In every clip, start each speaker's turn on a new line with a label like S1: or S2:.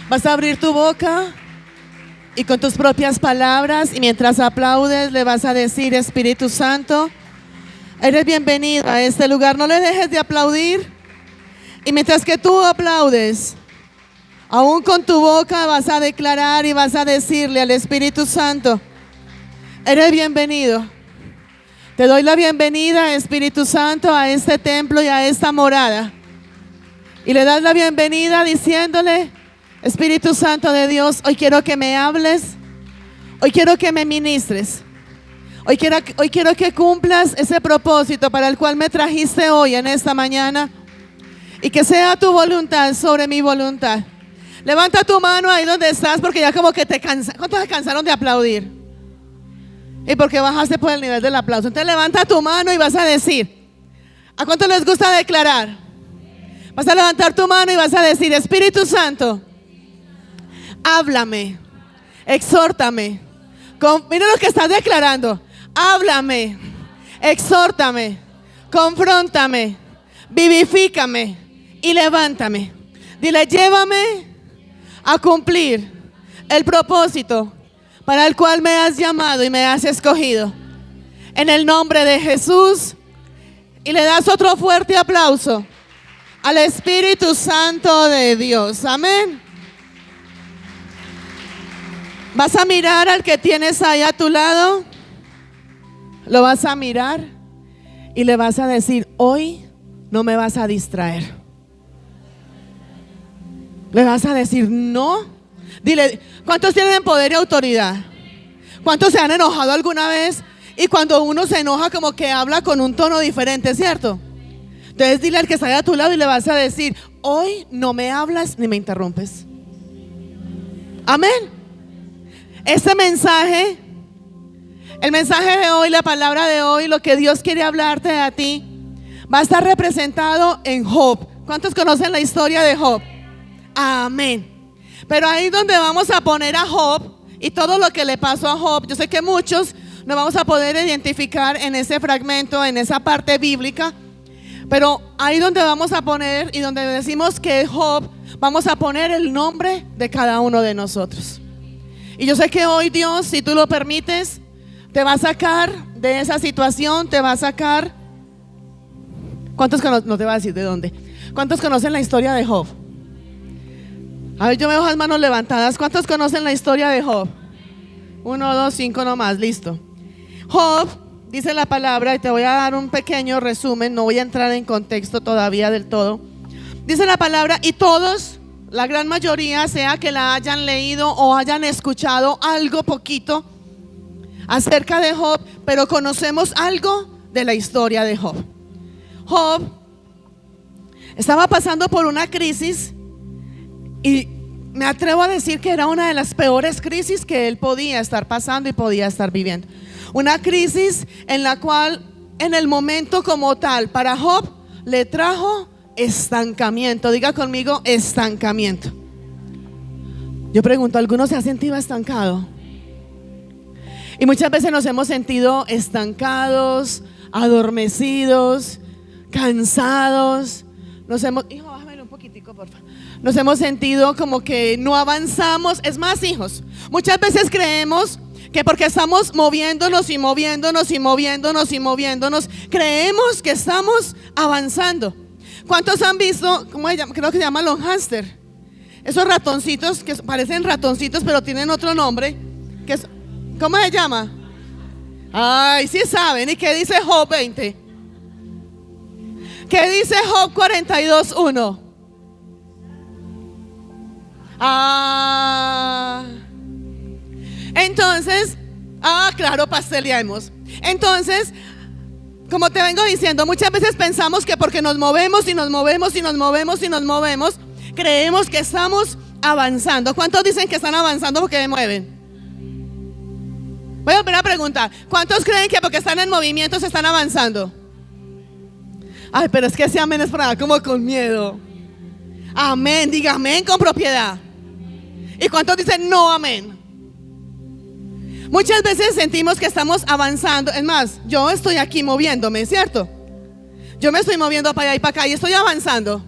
S1: Vas a abrir tu boca y con tus propias palabras, y mientras aplaudes le vas a decir: Espíritu Santo, eres bienvenido a este lugar. No le dejes de aplaudir. Y mientras que tú aplaudes, aún con tu boca vas a declarar y vas a decirle al Espíritu Santo: eres bienvenido. Te doy la bienvenida, Espíritu Santo, a este templo y a esta morada. Y le das la bienvenida diciéndole: Espíritu Santo de Dios, hoy quiero que me hables, hoy quiero que me ministres, hoy quiero que cumplas ese propósito para el cual me trajiste hoy en esta mañana, y que sea tu voluntad sobre mi voluntad. Levanta tu mano ahí donde estás, porque ya como que te cansa. ¿Cuántos se cansaron de aplaudir? Y porque bajaste por el nivel del aplauso. Entonces levanta tu mano y vas a decir: ¿a cuántos les gusta declarar? Vas a levantar tu mano y vas a decir: Espíritu Santo, háblame, exhórtame. Mira lo que estás declarando: háblame, exhórtame, confróntame, vivifícame y levántame. Dile: llévame a cumplir el propósito para el cual me has llamado y me has escogido. En el nombre de Jesús. Y le das otro fuerte aplauso al Espíritu Santo de Dios. Amén. Vas a mirar al que tienes ahí a tu lado. Lo vas a mirar y le vas a decir: hoy no me vas a distraer. Le vas a decir: no. Dile: ¿cuántos tienen poder y autoridad? ¿Cuántos se han enojado alguna vez? Y cuando uno se enoja, como que habla con un tono diferente, ¿cierto? Entonces dile al que está a tu lado y le vas a decir: hoy no me hablas ni me interrumpes. Amén. Este mensaje, el mensaje de hoy, la palabra de hoy, lo que Dios quiere hablarte a ti, va a estar representado en Job. ¿Cuántos conocen la historia de Job? Amén. Pero ahí donde vamos a poner a Job y todo lo que le pasó a Job, yo sé que muchos nos vamos a poder identificar en ese fragmento, en esa parte bíblica. Pero ahí donde vamos a poner y donde decimos que Job, vamos a poner el nombre de cada uno de nosotros. Y yo sé que hoy Dios, si tú lo permites, te va a sacar de esa situación, te va a sacar. ¿Cuántos conocen? No te va a decir de dónde. ¿Cuántos conocen la historia de Job? A ver, yo veo las manos levantadas. ¿Cuántos conocen la historia de Job? 1, 2, 5 nomás, listo. Job, dice la palabra, y te voy a dar un pequeño resumen, no voy a entrar en contexto todavía del todo. Dice la palabra: y todos, la gran mayoría, sea que la hayan leído o hayan escuchado algo poquito acerca de Job, pero conocemos algo de la historia de Job. Job estaba pasando por una crisis, y me atrevo a decir que era una de las peores crisis que él podía estar pasando y podía estar viviendo. Una crisis en la cual, en el momento como tal, para Job le trajo estancamiento. Diga conmigo: estancamiento. Yo pregunto: ¿alguno se ha sentido estancado? Y muchas veces nos hemos sentido estancados, adormecidos, cansados. Hijo, bájame un poquitico, por favor. Nos hemos sentido como que no avanzamos. Es más, hijos, muchas veces creemos que porque estamos moviéndonos y moviéndonos y moviéndonos y moviéndonos, creemos que estamos avanzando. ¿Cuántos han visto, creo que se llama los hámster? Esos ratoncitos que parecen ratoncitos pero tienen otro nombre, ¿cómo se llama? Ay, sí saben. ¿Y qué dice Job 20? ¿Qué dice Job 42:1? Entonces, claro, pasteleamos. Entonces, como te vengo diciendo, muchas veces pensamos que porque nos movemos y nos movemos y nos movemos y nos movemos, creemos que estamos avanzando. ¿Cuántos dicen que están avanzando porque se mueven? Voy a volver a preguntar: ¿cuántos creen que porque están en movimiento se están avanzando? Ay, pero es que ese amén es para como con miedo. Amén, diga amén con propiedad. ¿Y cuántos dicen no amén? Muchas veces sentimos que estamos avanzando. Es más, yo estoy aquí moviéndome, ¿cierto? Yo me estoy moviendo para allá y para acá y estoy avanzando.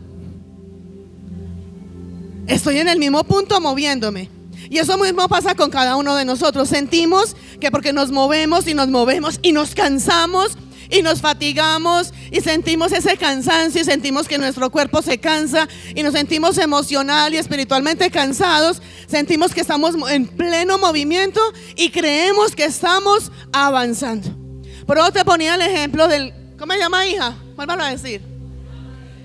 S1: Estoy en el mismo punto moviéndome. Y eso mismo pasa con cada uno de nosotros. Sentimos que porque nos movemos y nos cansamos y nos fatigamos y sentimos ese cansancio y sentimos que nuestro cuerpo se cansa y nos sentimos emocional y espiritualmente cansados, sentimos que estamos en pleno movimiento y creemos que estamos avanzando. Por eso te ponía el ejemplo del, ¿cómo se llama, hija? Vuélvalo a decir.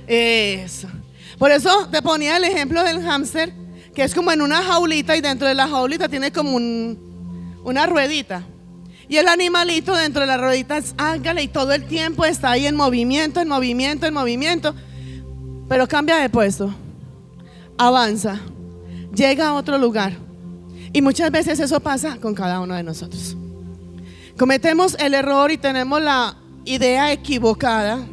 S1: Eso. Por eso te ponía el ejemplo del hámster, que es como en una jaulita y dentro de la jaulita tiene como una ruedita. Y el animalito dentro de la ruedita es ángel y todo el tiempo está ahí en movimiento, en movimiento, en movimiento. Pero cambia de puesto, avanza, llega a otro lugar. Y muchas veces eso pasa con cada uno de nosotros. Cometemos el error y tenemos la idea equivocada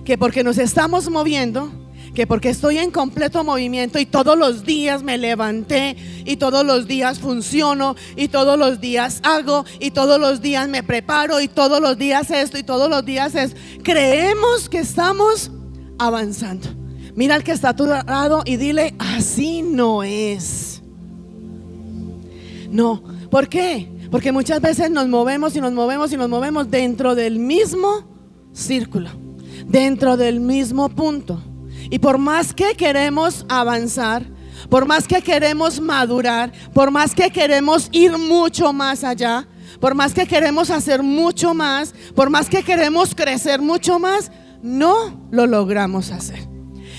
S1: que porque nos estamos moviendo, que porque estoy en completo movimiento y todos los días me levanté y todos los días funciono y todos los días hago y todos los días me preparo y todos los días esto y todos los días esto, creemos que estamos avanzando. Mira al que está a tu lado y dile: así no es. No, ¿por qué? Porque muchas veces nos movemos y nos movemos y nos movemos dentro del mismo círculo, dentro del mismo punto. Y por más que queremos avanzar, por más que queremos madurar, por más que queremos ir mucho más allá, por más que queremos hacer mucho más, por más que queremos crecer mucho más, no lo logramos hacer.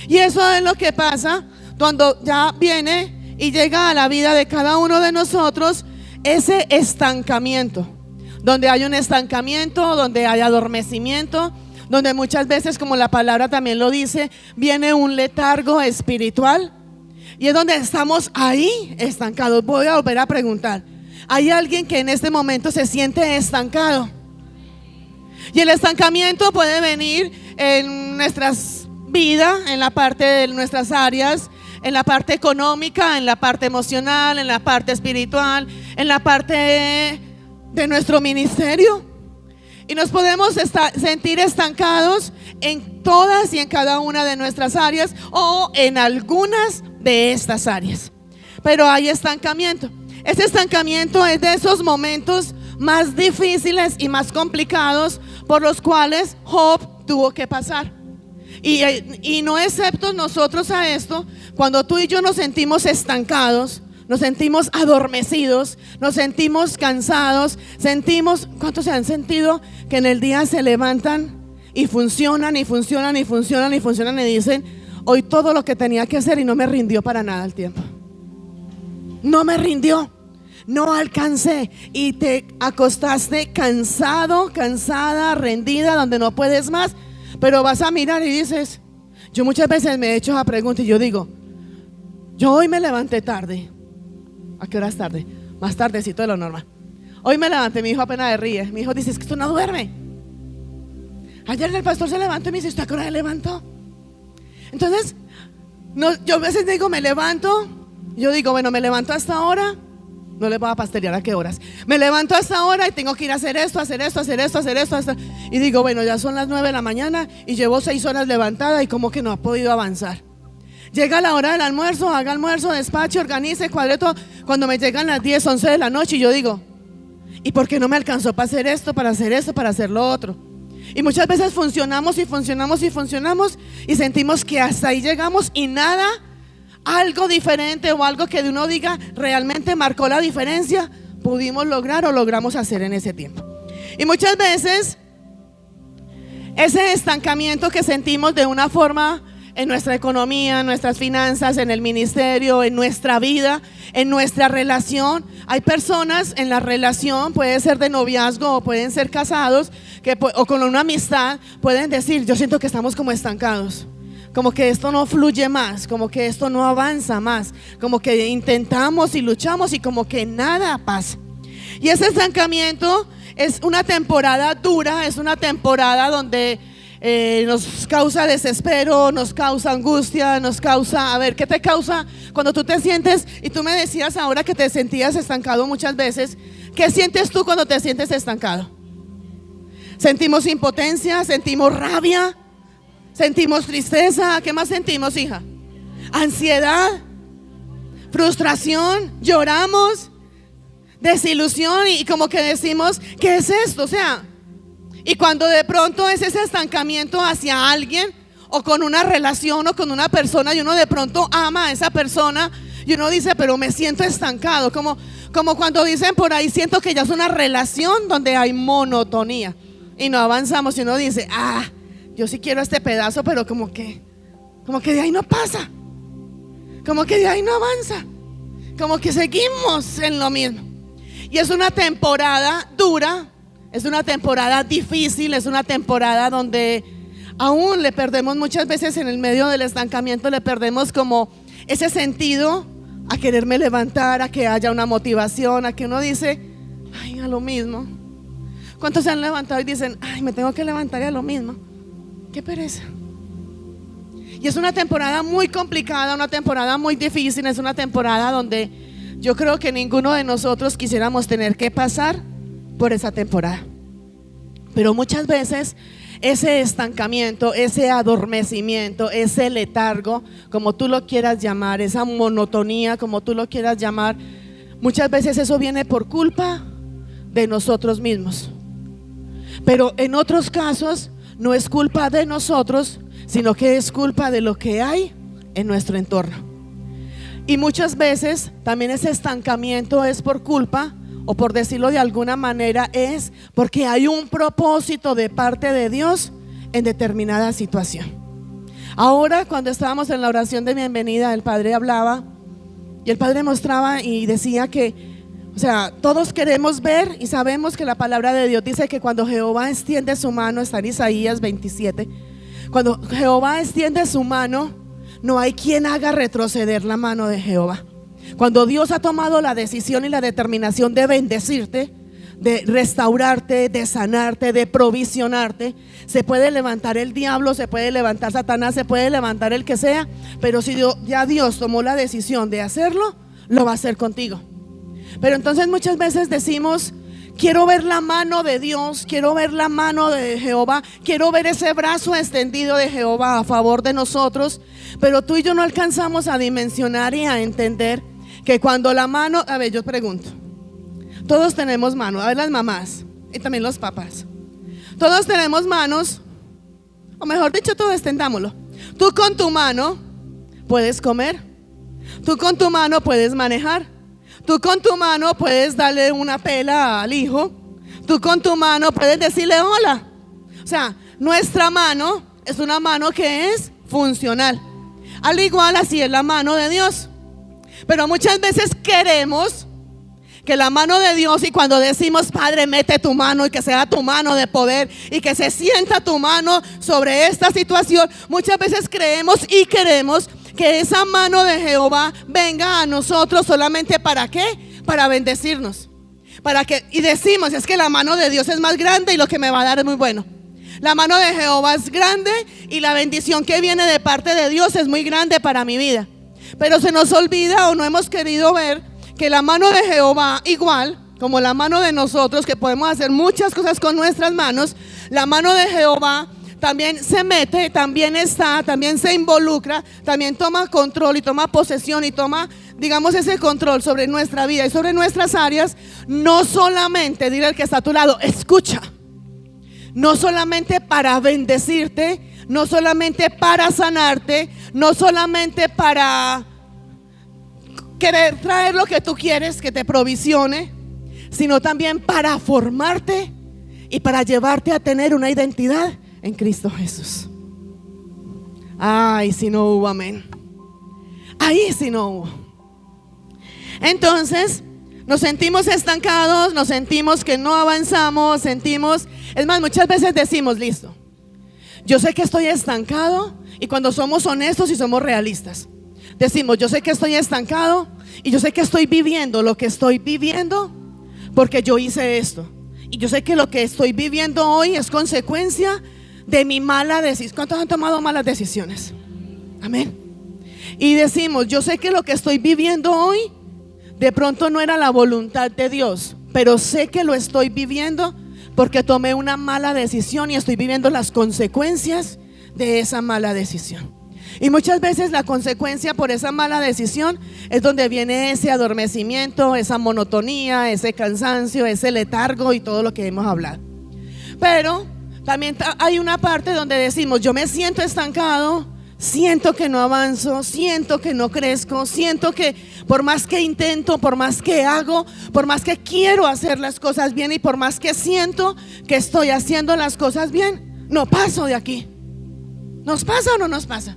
S1: Y eso es lo que pasa cuando ya viene y llega a la vida de cada uno de nosotros ese estancamiento, donde hay un estancamiento, donde hay adormecimiento, donde muchas veces, como la palabra también lo dice, viene un letargo espiritual. Y es donde estamos ahí estancados. Voy a volver a preguntar: ¿hay alguien que en este momento se siente estancado? Y el estancamiento puede venir en nuestras vidas, en la parte de nuestras áreas, en la parte económica, en la parte emocional, en la parte espiritual, en la parte de nuestro ministerio. Y nos podemos sentir estancados en todas y en cada una de nuestras áreas o en algunas de estas áreas. Pero hay estancamiento. Ese estancamiento es de esos momentos más difíciles y más complicados por los cuales Job tuvo que pasar. Y no excepto nosotros a esto, cuando tú y yo nos sentimos estancados, nos sentimos adormecidos, nos sentimos cansados, sentimos, ¿cuántos se han sentido que en el día se levantan y funcionan y funcionan y funcionan y funcionan y dicen: hoy todo lo que tenía que hacer y no me rindió para nada el tiempo? No me rindió, no alcancé, y te acostaste cansado, cansada, rendida, donde no puedes más, pero vas a mirar y dices, yo muchas veces me he hecho esa pregunta y yo digo, yo hoy me levanté tarde. ¿A qué hora es tarde? Más tardecito de lo normal. Hoy me levanté, mi hijo apenas se ríe. Mi hijo dice: es que tú no duerme. Ayer el pastor se levantó y me dice: ¿usted a qué hora se levantó? Entonces, no, yo a veces digo, me levanto. Yo digo, bueno, me levanto hasta ahora. No les voy a pastelear a qué horas. Me levanto hasta ahora y tengo que ir a hacer esto, hacer esto, hacer esto, hacer esto, hacer... Y digo, bueno, ya son las 9 de la mañana y llevo 6 horas levantada y como que no ha podido avanzar. Llega la hora del almuerzo, haga almuerzo, despache, organice, cuadre todo. Cuando me llegan las 10, 11 de la noche y yo digo, ¿y por qué no me alcanzó para hacer esto, para hacer esto, para hacer lo otro? Y muchas veces funcionamos y funcionamos y funcionamos y sentimos que hasta ahí llegamos y nada, algo diferente o algo que de uno diga realmente marcó la diferencia, pudimos lograr o logramos hacer en ese tiempo. Y muchas veces ese estancamiento que sentimos de una forma en nuestra economía, en nuestras finanzas, en el ministerio, en nuestra vida, en nuestra relación. Hay personas en la relación, puede ser de noviazgo o pueden ser casados, o con una amistad, pueden decir, yo siento que estamos como estancados, como que esto no fluye más, como que esto no avanza más, como que intentamos y luchamos y como que nada pasa. Y ese estancamiento es una temporada dura, es una temporada donde nos causa desespero, nos causa angustia, nos causa, a ver, ¿qué te causa cuando tú te sientes? Y tú me decías ahora que te sentías estancado muchas veces. ¿Qué sientes tú cuando te sientes estancado? Sentimos impotencia, sentimos rabia, sentimos tristeza. ¿Qué más sentimos, hija? Ansiedad. frustración, lloramos, desilusión y como que decimos, ¿qué es esto? O sea, y cuando de pronto es ese estancamiento hacia alguien o con una relación o con una persona y uno de pronto ama a esa persona y uno dice, pero me siento estancado, como cuando dicen por ahí, siento que ya es una relación donde hay monotonía y no avanzamos y uno dice, yo sí quiero este pedazo, pero como que de ahí no pasa, como que de ahí no avanza, como que seguimos en lo mismo. Y es una temporada dura, es una temporada difícil, es una temporada donde aún le perdemos muchas veces en el medio del estancamiento, le perdemos como ese sentido a quererme levantar, a que haya una motivación, a que uno dice, ay, a lo mismo. ¿Cuántos se han levantado y dicen, ay, me tengo que levantar y a lo mismo? Qué pereza. Y es una temporada muy complicada, una temporada muy difícil, es una temporada donde yo creo que ninguno de nosotros quisiéramos tener que pasar por esa temporada. Pero muchas veces ese estancamiento, ese adormecimiento, ese letargo, como tú lo quieras llamar, esa monotonía, como tú lo quieras llamar, muchas veces eso viene por culpa de nosotros mismos. Pero en otros casos no es culpa de nosotros, sino que es culpa de lo que hay en nuestro entorno. Y muchas veces también ese estancamiento es por culpa, o por decirlo de alguna manera, es porque hay un propósito de parte de Dios en determinada situación. Ahora, cuando estábamos en la oración de bienvenida, el Padre hablaba y el Padre mostraba y decía que, o sea, todos queremos ver y sabemos que la palabra de Dios dice que cuando Jehová extiende su mano, está en Isaías 27, cuando Jehová extiende su mano, no hay quien haga retroceder la mano de Jehová. Cuando Dios ha tomado la decisión y la determinación de bendecirte, de restaurarte, de sanarte, de provisionarte, se puede levantar el diablo, se puede levantar Satanás, se puede levantar el que sea, pero si ya Dios tomó la decisión de hacerlo, lo va a hacer contigo. Pero entonces muchas veces decimos, quiero ver la mano de Dios, quiero ver la mano de Jehová, quiero ver ese brazo extendido de Jehová a favor de nosotros, pero tú y yo no alcanzamos a dimensionar y a entender que cuando la mano, a ver, yo pregunto, todos tenemos manos, a ver, las mamás y también los papás, todos tenemos manos, o mejor dicho, todos extendámoslo. Tú con tu mano puedes comer, tú con tu mano puedes manejar, tú con tu mano puedes darle una pela al hijo, tú con tu mano puedes decirle hola. O sea, nuestra mano es una mano que es funcional, al igual así es la mano de Dios. Pero muchas veces queremos que la mano de Dios, y cuando decimos Padre, mete tu mano y que sea tu mano de poder y que se sienta tu mano sobre esta situación, muchas veces creemos y queremos que esa mano de Jehová venga a nosotros solamente ¿para qué? Para bendecirnos, y decimos, es que la mano de Dios es más grande y lo que me va a dar es muy bueno. La mano de Jehová es grande y la bendición que viene de parte de Dios es muy grande para mi vida. Pero se nos olvida o no hemos querido ver que la mano de Jehová, igual como la mano de nosotros, que podemos hacer muchas cosas con nuestras manos, la mano de Jehová también se mete, también está, también se involucra, también toma control y toma posesión y toma, digamos, ese control sobre nuestra vida y sobre nuestras áreas. No solamente, dile al que está a tu lado, escucha, no solamente para bendecirte, no solamente para sanarte, no solamente para querer traer lo que tú quieres, que te provisione, sino también para formarte y para llevarte a tener una identidad en Cristo Jesús. Ay, si no hubo amén. Ahí si no hubo. Entonces nos sentimos estancados, nos sentimos que no avanzamos, es más, muchas veces decimos, listo, yo sé que estoy estancado, y cuando somos honestos y somos realistas, decimos, yo sé que estoy estancado y yo sé que estoy viviendo lo que estoy viviendo porque yo hice esto, y yo sé que lo que estoy viviendo hoy es consecuencia de mi mala decisión. ¿Cuántos han tomado malas decisiones? Amén. Y decimos, yo sé que lo que estoy viviendo hoy de pronto no era la voluntad de Dios, pero sé que lo estoy viviendo porque tomé una mala decisión y estoy viviendo las consecuencias de esa mala decisión. Y muchas veces la consecuencia por esa mala decisión es donde viene ese adormecimiento, esa monotonía, ese cansancio, ese letargo y todo lo que hemos hablado. Pero también hay una parte donde decimos, yo me siento estancado, siento que no avanzo, siento que no crezco, siento que por más que intento, por más que hago, por más que quiero hacer las cosas bien y por más que siento que estoy haciendo las cosas bien, no paso de aquí. ¿Nos pasa o no nos pasa?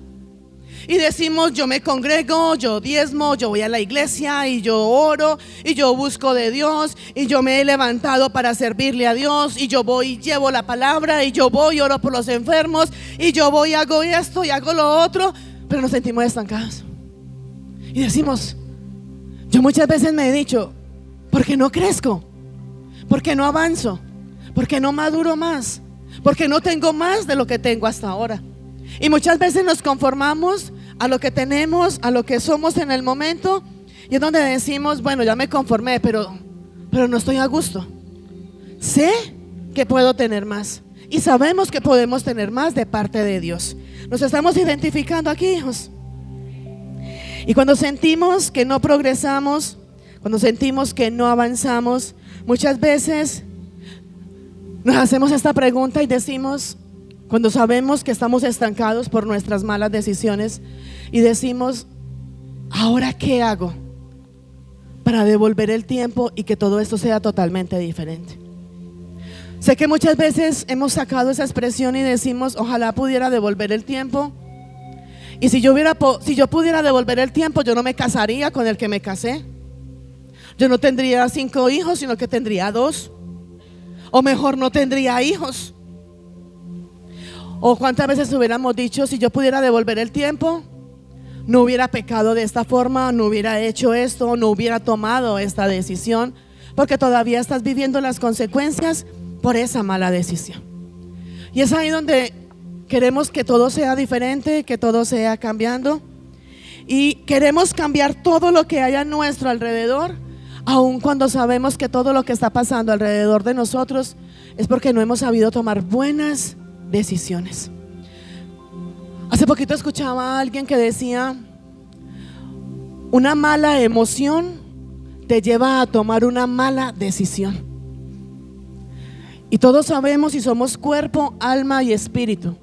S1: Y decimos, yo me congrego, yo diezmo, yo voy a la iglesia y yo oro y yo busco de Dios y yo me he levantado para servirle a Dios y yo voy y llevo la palabra y yo voy y oro por los enfermos y yo voy y hago esto y hago lo otro, pero nos sentimos estancados. Y decimos, yo muchas veces me he dicho, ¿por qué no crezco? ¿Por qué no avanzo? ¿Por qué no maduro más? ¿Por qué no tengo más de lo que tengo hasta ahora? Y muchas veces nos conformamos a lo que tenemos, a lo que somos en el momento, y es donde decimos, bueno, ya me conformé, pero no estoy a gusto. Sé que puedo tener más y sabemos que podemos tener más de parte de Dios. Nos estamos identificando aquí, hijos. Y cuando sentimos que no progresamos, cuando sentimos que no avanzamos, muchas veces nos hacemos esta pregunta y decimos, cuando sabemos que estamos estancados por nuestras malas decisiones y decimos, ¿ahora qué hago para devolver el tiempo y que todo esto sea totalmente diferente? Sé que muchas veces hemos sacado esa expresión y decimos, ojalá pudiera devolver el tiempo. Y si yo pudiera devolver el tiempo, yo no me casaría con el que me casé. Yo no tendría 5 hijos, sino que tendría 2. O mejor, no tendría hijos. O cuántas veces hubiéramos dicho, si yo pudiera devolver el tiempo, no hubiera pecado de esta forma, no hubiera hecho esto, no hubiera tomado esta decisión, porque todavía estás viviendo las consecuencias por esa mala decisión. Y es ahí donde queremos que todo sea diferente, que todo sea cambiando, y queremos cambiar todo lo que hay a nuestro alrededor, aun cuando sabemos que todo lo que está pasando alrededor de nosotros es porque no hemos sabido tomar buenas decisiones. Hace poquito escuchaba a alguien que decía, una mala emoción te lleva a tomar una mala decisión. Y todos sabemos y somos cuerpo, alma y espíritu.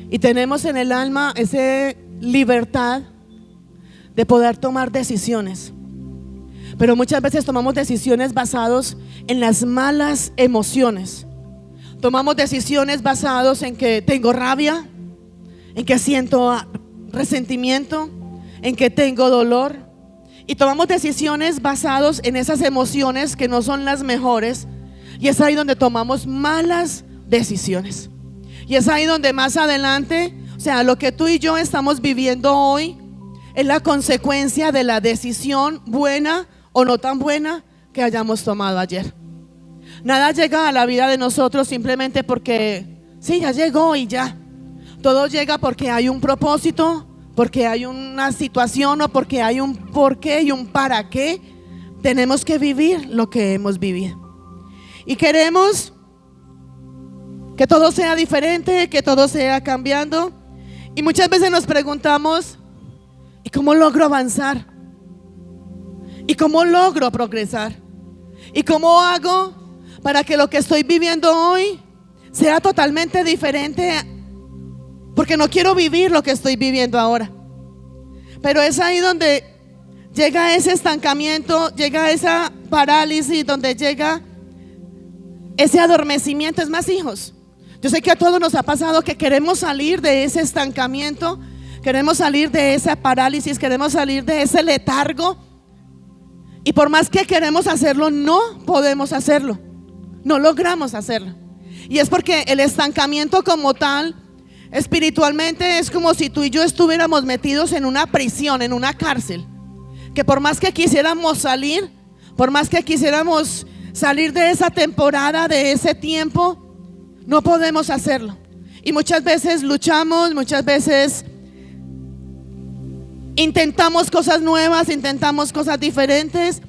S1: Y tenemos en el alma esa libertad de poder tomar decisiones. Pero muchas veces tomamos decisiones basadas en las malas emociones. Tomamos decisiones basadas en que tengo rabia, en que siento resentimiento, en que tengo dolor. Y tomamos decisiones basadas en esas emociones que no son las mejores. Y es ahí donde tomamos malas decisiones. Y es ahí donde más adelante, o sea, lo que tú y yo estamos viviendo hoy es la consecuencia de la decisión buena o no tan buena que hayamos tomado ayer. Nada llega a la vida de nosotros simplemente porque sí, ya llegó y ya. Todo llega porque hay un propósito, porque hay una situación o porque hay un porqué y un para qué. Tenemos que vivir lo que hemos vivido. Y queremos que todo sea diferente, que todo sea cambiando. Y muchas veces nos preguntamos, ¿y cómo logro avanzar? ¿Y cómo logro progresar? ¿Y cómo hago para que lo que estoy viviendo hoy sea totalmente diferente? Porque no quiero vivir lo que estoy viviendo ahora. Pero es ahí donde llega ese estancamiento, llega esa parálisis, donde llega ese adormecimiento. Es más, hijos, yo sé que a todos nos ha pasado que queremos salir de ese estancamiento, queremos salir de esa parálisis, queremos salir de ese letargo. Y por más que queremos hacerlo, no podemos hacerlo. No logramos hacerlo. Y es porque el estancamiento como tal, espiritualmente, es como si tú y yo estuviéramos metidos en una prisión, en una cárcel. Que por más que quisiéramos salir, por más que quisiéramos salir de esa temporada, de ese tiempo, no podemos hacerlo. Y muchas veces luchamos, muchas veces intentamos cosas nuevas, intentamos cosas diferentes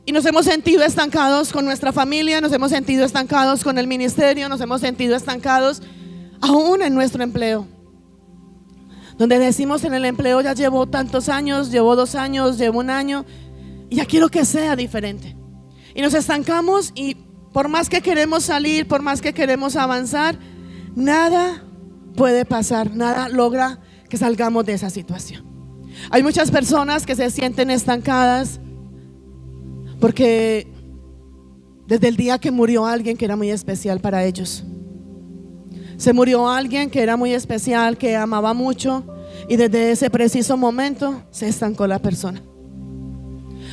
S1: y nos hemos sentido estancados con nuestra familia, nos hemos sentido estancados con el ministerio, nos hemos sentido estancados aún en nuestro empleo. donde decimos en el empleo ya llevo tantos años, llevo 2 años, llevo 1 año y ya quiero que sea diferente. Y nos estancamos y por más que queremos salir, por más que queremos avanzar, nada puede pasar, nada logra que salgamos de esa situación. Hay muchas personas que se sienten estancadas porque desde el día que murió alguien que era muy especial para ellos, se murió alguien que era muy especial, que amaba mucho, y desde ese preciso momento se estancó la persona.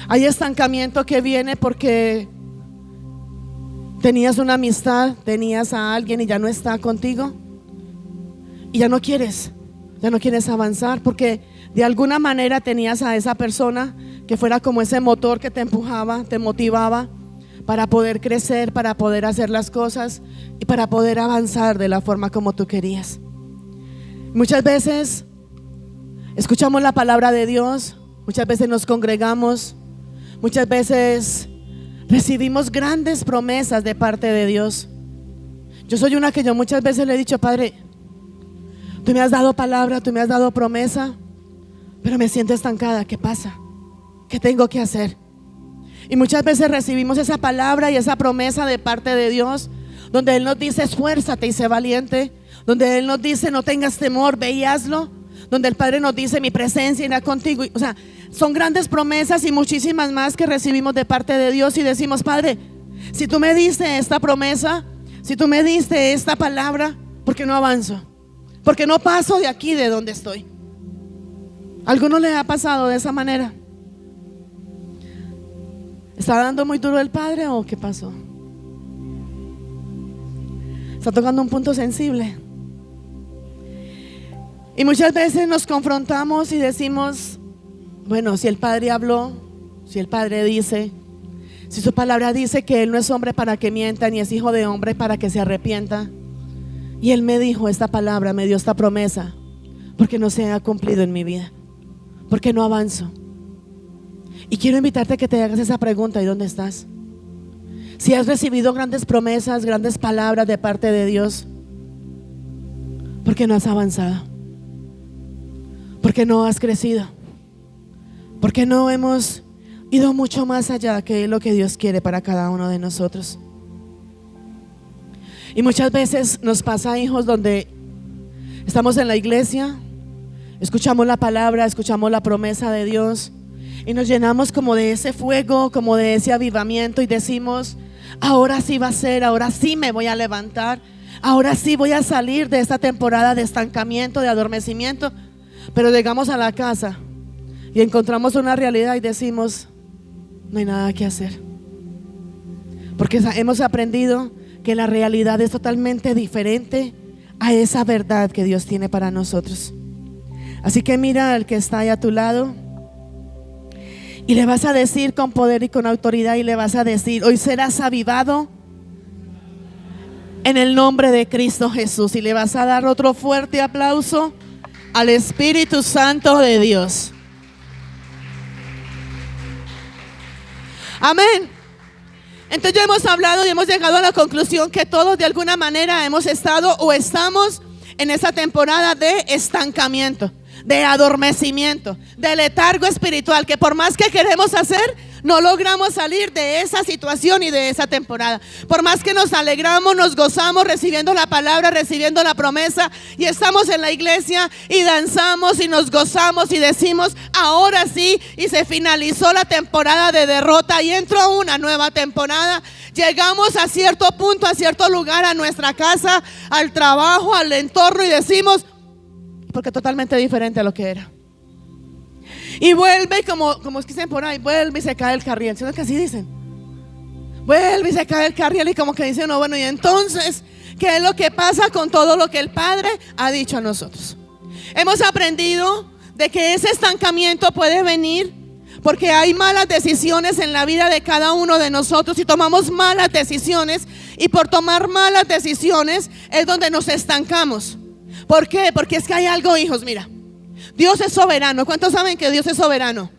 S1: Hay estancamiento que viene porque tenías una amistad, tenías a alguien y ya no está contigo y ya no quieres avanzar porque de alguna manera tenías a esa persona que fuera como ese motor que te empujaba, te motivaba para poder crecer, para poder hacer las cosas y para poder avanzar de la forma como tú querías. Muchas veces escuchamos la palabra de Dios, muchas veces nos congregamos, muchas veces recibimos grandes promesas de parte de Dios. Yo soy una que yo muchas veces le he dicho: Padre, tú me has dado palabra, tú me has dado promesa, pero me siento estancada. ¿Qué pasa? ¿Qué tengo que hacer? Y muchas veces recibimos esa palabra y esa promesa de parte de Dios, donde Él nos dice: esfuérzate y sé valiente, donde Él nos dice: no tengas temor, ve y hazlo, donde el Padre nos dice: mi presencia irá contigo. O sea, son grandes promesas y muchísimas más que recibimos de parte de Dios y decimos: Padre, si tú me diste esta promesa, si tú me diste esta palabra, ¿por qué no avanzo? ¿Por qué no paso de aquí, de donde estoy? ¿A alguno le ha pasado de esa manera? ¿Está dando muy duro el Padre o qué pasó? Está tocando un punto sensible. Y muchas veces nos confrontamos y decimos: bueno, si el Padre habló, si el Padre dice, si su palabra dice que Él no es hombre para que mienta, ni es hijo de hombre para que se arrepienta, y Él me dijo esta palabra, me dio esta promesa, ¿por qué no se ha cumplido en mi vida? ¿Por qué no avanzo? Y quiero invitarte a que te hagas esa pregunta: ¿y dónde estás? Si has recibido grandes promesas, grandes palabras de parte de Dios, ¿por qué no has avanzado? ¿Por qué no has crecido? ¿Por qué no hemos ido mucho más allá que lo que Dios quiere para cada uno de nosotros? Y muchas veces nos pasa, hijos, donde estamos en la iglesia, escuchamos la palabra, escuchamos la promesa de Dios y nos llenamos como de ese fuego, como de ese avivamiento y decimos: ahora sí va a ser, ahora sí me voy a levantar, ahora sí voy a salir de esta temporada de estancamiento, de adormecimiento. Pero llegamos a la casa y encontramos una realidad y decimos: no hay nada que hacer, porque hemos aprendido que la realidad es totalmente diferente a esa verdad que Dios tiene para nosotros. Así que mira al que está ahí a tu lado y le vas a decir con poder y con autoridad, y le vas a decir: hoy serás avivado en el nombre de Cristo Jesús. Y le vas a dar otro fuerte aplauso al Espíritu Santo de Dios. Amén. Entonces ya hemos hablado y hemos llegado a la conclusión que todos de alguna manera hemos estado o estamos en esa temporada de estancamiento, de adormecimiento, de letargo espiritual, que por más que queremos hacer, no logramos salir de esa situación y de esa temporada. Por más que nos alegramos, nos gozamos recibiendo la palabra, recibiendo la promesa, y estamos en la iglesia y danzamos y nos gozamos y decimos: ahora sí, y se finalizó la temporada de derrota y entró una nueva temporada. Llegamos a cierto punto, a cierto lugar, a nuestra casa, al trabajo, al entorno, y decimos: porque totalmente diferente a lo que era. Y vuelve, como es que dicen por ahí, vuelve y se cae el carriel. ¿Sí? Que así dicen. Vuelve y se cae el carriel, y como que dicen: no, bueno, y entonces, ¿qué es lo que pasa con todo lo que el Padre ha dicho a nosotros? Hemos aprendido de que ese estancamiento puede venir porque hay malas decisiones en la vida de cada uno de nosotros, y tomamos malas decisiones, y por tomar malas decisiones es donde nos estancamos. ¿Por qué? Porque es que hay algo, hijos, mira, Dios es soberano. ¿Cuántos saben que Dios es soberano?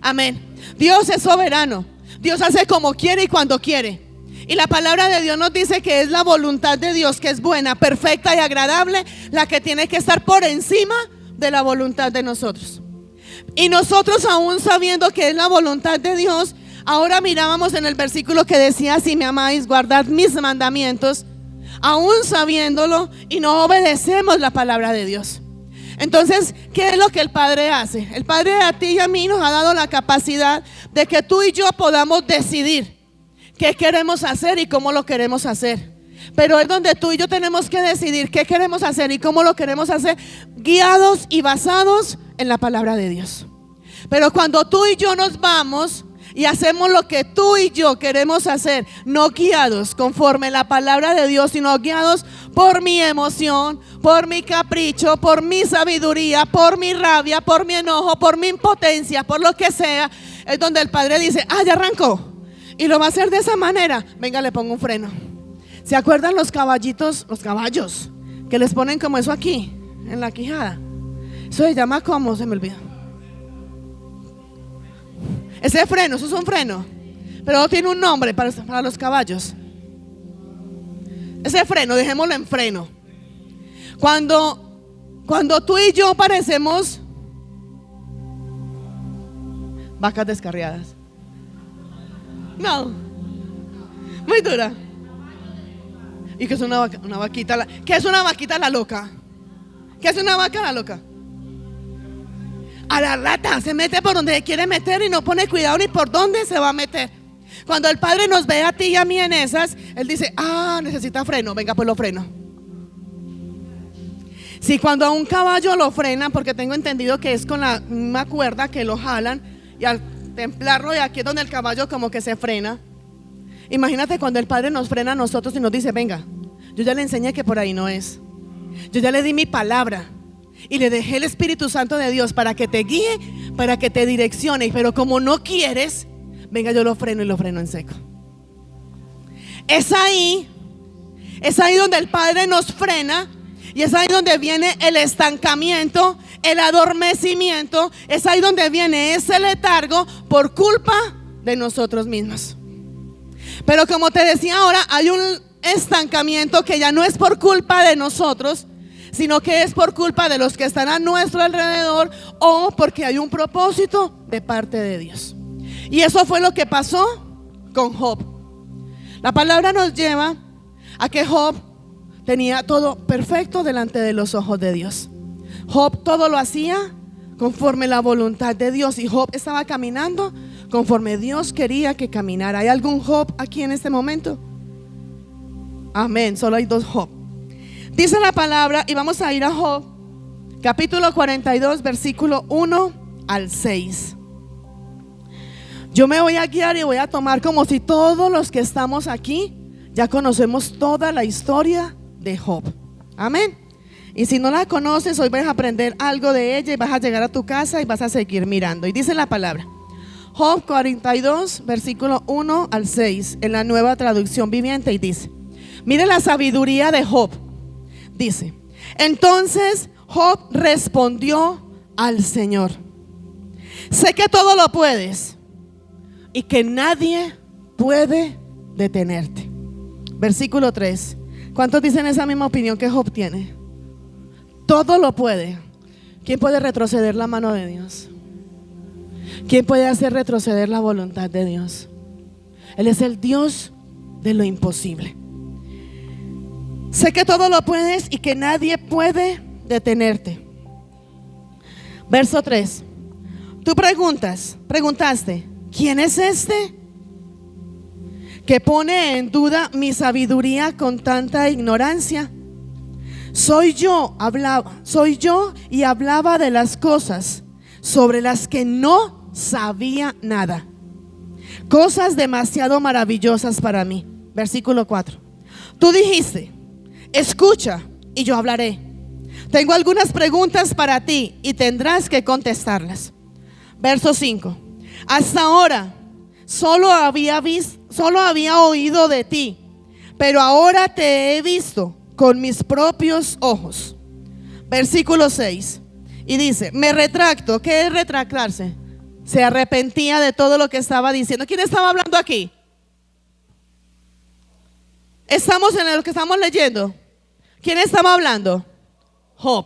S1: Amén. Dios es soberano. Dios hace como quiere y cuando quiere. Y la palabra de Dios nos dice que es la voluntad de Dios, que es buena, perfecta y agradable, la que tiene que estar por encima de la voluntad de nosotros. Y nosotros, aún sabiendo que es la voluntad de Dios, ahora mirábamos en el versículo que decía: si me amáis, guardad mis mandamientos. Aún sabiéndolo, y no obedecemos la palabra de Dios. Entonces, ¿qué es lo que el Padre hace? El Padre a ti y a mí nos ha dado la capacidad de que tú y yo podamos decidir qué queremos hacer y cómo lo queremos hacer. Pero es donde tú y yo tenemos que decidir qué queremos hacer y cómo lo queremos hacer, guiados y basados en la palabra de Dios. Pero cuando tú y yo nos vamos y hacemos lo que tú y yo queremos hacer, no guiados conforme la palabra de Dios, sino guiados por mi emoción, por mi capricho, por mi sabiduría, por mi rabia, por mi enojo, por mi impotencia, por lo que sea, es donde el Padre dice: ya arrancó y lo va a hacer de esa manera. Venga, le pongo un freno. ¿Se acuerdan los caballitos, los caballos que les ponen como eso aquí en la quijada? Eso se llama, ¿cómo? Se me olvidó. Ese freno, eso es un freno, pero tiene un nombre para los caballos. Ese freno, dejémoslo en freno. Cuando tú y yo parecemos vacas descarriadas. No, muy dura. ¿Y qué es una vaquita? ¿Qué es una vaquita la loca? ¿Qué es una vaca la loca? A la rata, se mete por donde quiere meter y no pone cuidado ni por dónde se va a meter. Cuando el Padre nos ve a ti y a mí en esas, Él dice: necesita freno, venga, pues lo freno. Si cuando a un caballo lo frenan, porque tengo entendido que es con la misma cuerda que lo jalan, y al templarlo, y aquí es donde el caballo como que se frena. Imagínate cuando el Padre nos frena a nosotros y nos dice: venga, yo ya le enseñé que por ahí no es. Yo ya le di mi palabra y le dejé el Espíritu Santo de Dios para que te guíe, para que te direccione. Pero como no quieres, venga, yo lo freno y lo freno en seco. Es ahí donde el Padre nos frena. Y es ahí donde viene el estancamiento, el adormecimiento. Es ahí donde viene ese letargo por culpa de nosotros mismos. Pero como te decía ahora, hay un estancamiento que ya no es por culpa de nosotros, sino que es por culpa de los que están a nuestro alrededor, o porque hay un propósito de parte de Dios. Y eso fue lo que pasó con Job. La palabra nos lleva a que Job tenía todo perfecto delante de los ojos de Dios. Job todo lo hacía conforme la voluntad de Dios, y Job estaba caminando conforme Dios quería que caminara. ¿Hay algún Job aquí en este momento? Amén, solo hay dos Job. Dice la palabra, y vamos a ir a Job, capítulo 42, versículo 1 al 6. Yo me voy a guiar y voy a tomar como si todos los que estamos aquí ya conocemos toda la historia de Job. Amén. Y si no la conoces, hoy vas a aprender algo de ella y vas a llegar a tu casa y vas a seguir mirando. Y dice la palabra, Job 42, versículo 1 al 6, en la Nueva Traducción Viviente, y dice: mire la sabiduría de Job. Dice: entonces Job respondió al Señor: sé que todo lo puedes y que nadie puede detenerte. Versículo 3. ¿Cuántos dicen esa misma opinión que Job tiene? Todo lo puede. ¿Quién puede retroceder la mano de Dios? ¿Quién puede hacer retroceder la voluntad de Dios? Él es el Dios de lo imposible. Sé que todo lo puedes y que nadie puede detenerte. Verso 3. Tú preguntaste: ¿quién es este que pone en duda mi sabiduría con tanta ignorancia? Soy yo y hablaba de las cosas sobre las que no sabía nada, cosas demasiado maravillosas para mí. Versículo 4. Tú dijiste: escucha y yo hablaré. Tengo algunas preguntas para ti y tendrás que contestarlas. Verso 5. Hasta ahora solo había oído de ti, pero ahora te he visto con mis propios ojos. Versículo 6. Y dice: me retracto. ¿Qué es retractarse? Se arrepentía de todo lo que estaba diciendo. ¿Quién estaba hablando aquí? Estamos en lo que estamos leyendo. ¿Quién estaba hablando? Job.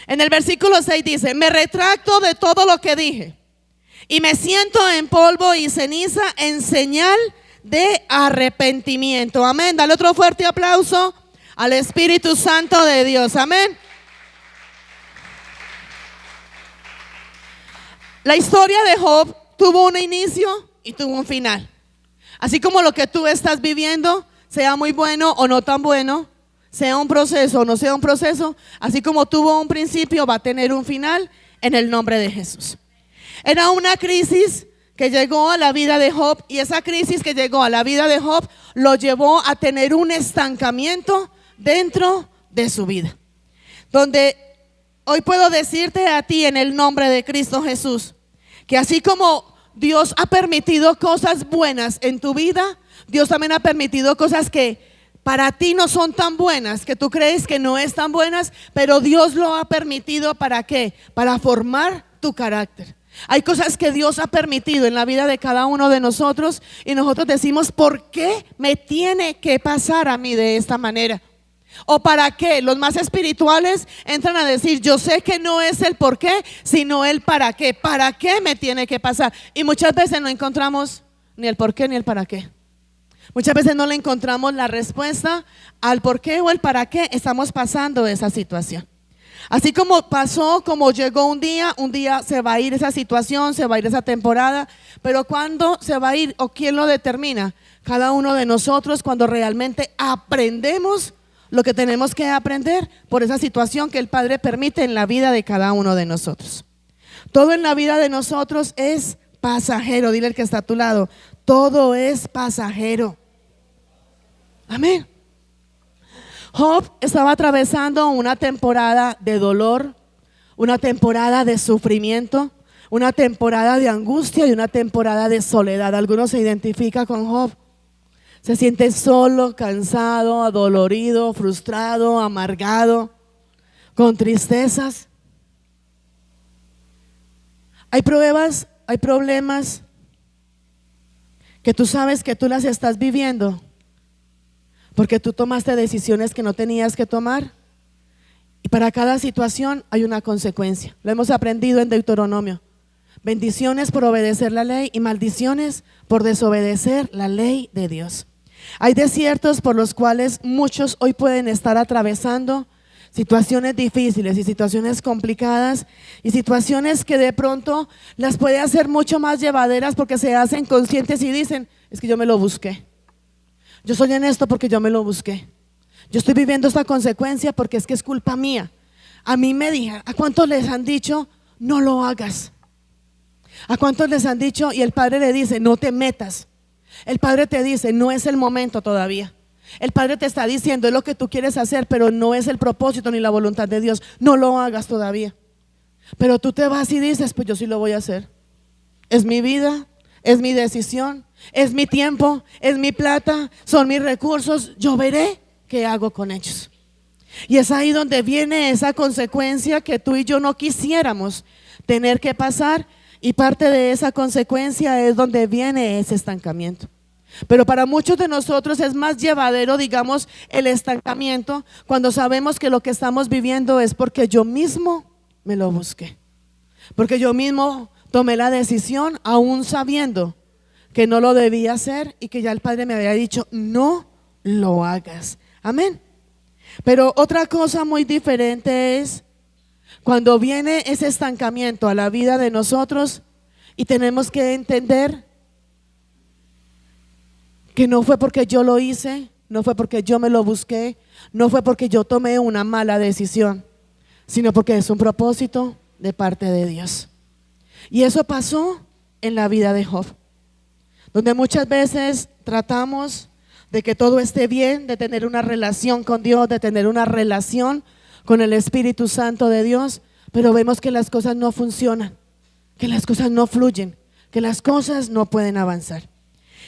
S1: En el versículo 6 dice: me retracto de todo lo que dije y me siento en polvo y ceniza en señal de arrepentimiento. Amén. Dale otro fuerte aplauso al Espíritu Santo de Dios. Amén. La historia de Job tuvo un inicio y tuvo un final. Así como lo que tú estás viviendo, sea muy bueno o no tan bueno, sea un proceso o no sea un proceso, así como tuvo un principio, va a tener un final en el nombre de Jesús. Era una crisis que llegó a la vida de Job, y esa crisis que llegó a la vida de Job lo llevó a tener un estancamiento dentro de su vida. Donde hoy puedo decirte a ti en el nombre de Cristo Jesús, que así como Dios ha permitido cosas buenas en tu vida, Dios también ha permitido cosas que para ti no son tan buenas, que tú crees que no es tan buenas, pero Dios lo ha permitido. ¿Para qué? Para formar tu carácter. Hay cosas que Dios ha permitido en la vida de cada uno de nosotros y nosotros decimos: ¿por qué me tiene que pasar a mí de esta manera? ¿O para qué? Los más espirituales entran a decir: yo sé que no es el por qué, sino el para qué. ¿Para qué me tiene que pasar? Y muchas veces no encontramos ni el por qué ni el para qué. Muchas veces no le encontramos la respuesta al por qué o el para qué estamos pasando esa situación. Así como pasó, como llegó un día se va a ir esa situación, se va a ir esa temporada, pero ¿cuándo se va a ir o quién lo determina? Cada uno de nosotros, cuando realmente aprendemos lo que tenemos que aprender por esa situación que el Padre permite en la vida de cada uno de nosotros. Todo en la vida de nosotros es pasajero. Dile al que está a tu lado: todo es pasajero. Amén. Job estaba atravesando una temporada de dolor, una temporada de sufrimiento, una temporada de angustia y una temporada de soledad. Algunos se identifican con Job. Se siente solo, cansado, adolorido, frustrado, amargado, con tristezas. Hay pruebas, hay problemas que tú sabes que tú las estás viviendo porque tú tomaste decisiones que no tenías que tomar, y para cada situación hay una consecuencia. Lo hemos aprendido en Deuteronomio: bendiciones por obedecer la ley y maldiciones por desobedecer la ley de Dios. Hay desiertos por los cuales muchos hoy pueden estar atravesando situaciones difíciles y situaciones complicadas, y situaciones que de pronto las puede hacer mucho más llevaderas porque se hacen conscientes y dicen: es que yo me lo busqué, yo soy en esto porque yo me lo busqué, yo estoy viviendo esta consecuencia porque es que es culpa mía. A mí me dijeron, ¿a cuántos les han dicho no lo hagas? ¿A cuántos les han dicho y el Padre le dice no te metas? El Padre te dice no es el momento todavía. El Padre te está diciendo es lo que tú quieres hacer, pero no es el propósito ni la voluntad de Dios, no lo hagas todavía. Pero tú te vas y dices: pues yo sí lo voy a hacer, es mi vida, es mi decisión, es mi tiempo, es mi plata, son mis recursos, yo veré qué hago con ellos. Y es ahí donde viene esa consecuencia que tú y yo no quisiéramos tener que pasar, y parte de esa consecuencia es donde viene ese estancamiento. Pero para muchos de nosotros es más llevadero, digamos, el estancamiento cuando sabemos que lo que estamos viviendo es porque yo mismo me lo busqué, porque yo mismo tomé la decisión aún sabiendo que no lo debía hacer y que ya el Padre me había dicho no lo hagas. Amén. Pero otra cosa muy diferente es cuando viene ese estancamiento a la vida de nosotros y tenemos que entender que no fue porque yo lo hice, no fue porque yo me lo busqué, no fue porque yo tomé una mala decisión, sino porque es un propósito de parte de Dios. Y eso pasó en la vida de Job, donde muchas veces tratamos de que todo esté bien, de tener una relación con Dios, de tener una relación con el Espíritu Santo de Dios, pero vemos que las cosas no funcionan, que las cosas no fluyen, que las cosas no pueden avanzar.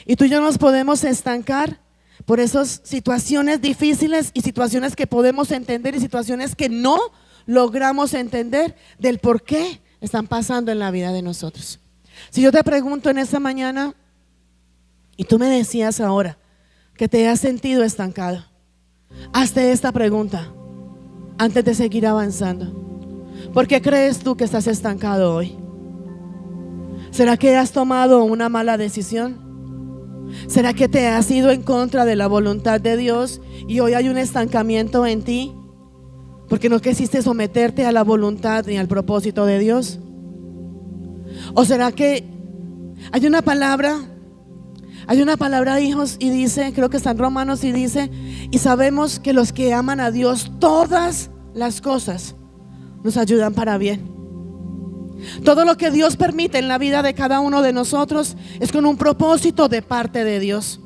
S1: Y tú y yo nos podemos estancar por esas situaciones difíciles y situaciones que podemos entender y situaciones que no logramos entender del por qué están pasando en la vida de nosotros. Si yo te pregunto en esta mañana y tú me decías ahora que te has sentido estancado, hazte esta pregunta antes de seguir avanzando: ¿Por qué crees tú que estás estancado hoy? ¿Será que has tomado una mala decisión? ¿Será que te has ido en contra de la voluntad de Dios y hoy hay un estancamiento en ti? Porque no quisiste someterte a la voluntad ni al propósito de Dios. ¿O será que hay una palabra, hijos, y dice, creo que está en Romanos, y dice: y sabemos que los que aman a Dios, todas las cosas nos ayudan para bien? Todo lo que Dios permite en la vida de cada uno de nosotros es con un propósito de parte de Dios.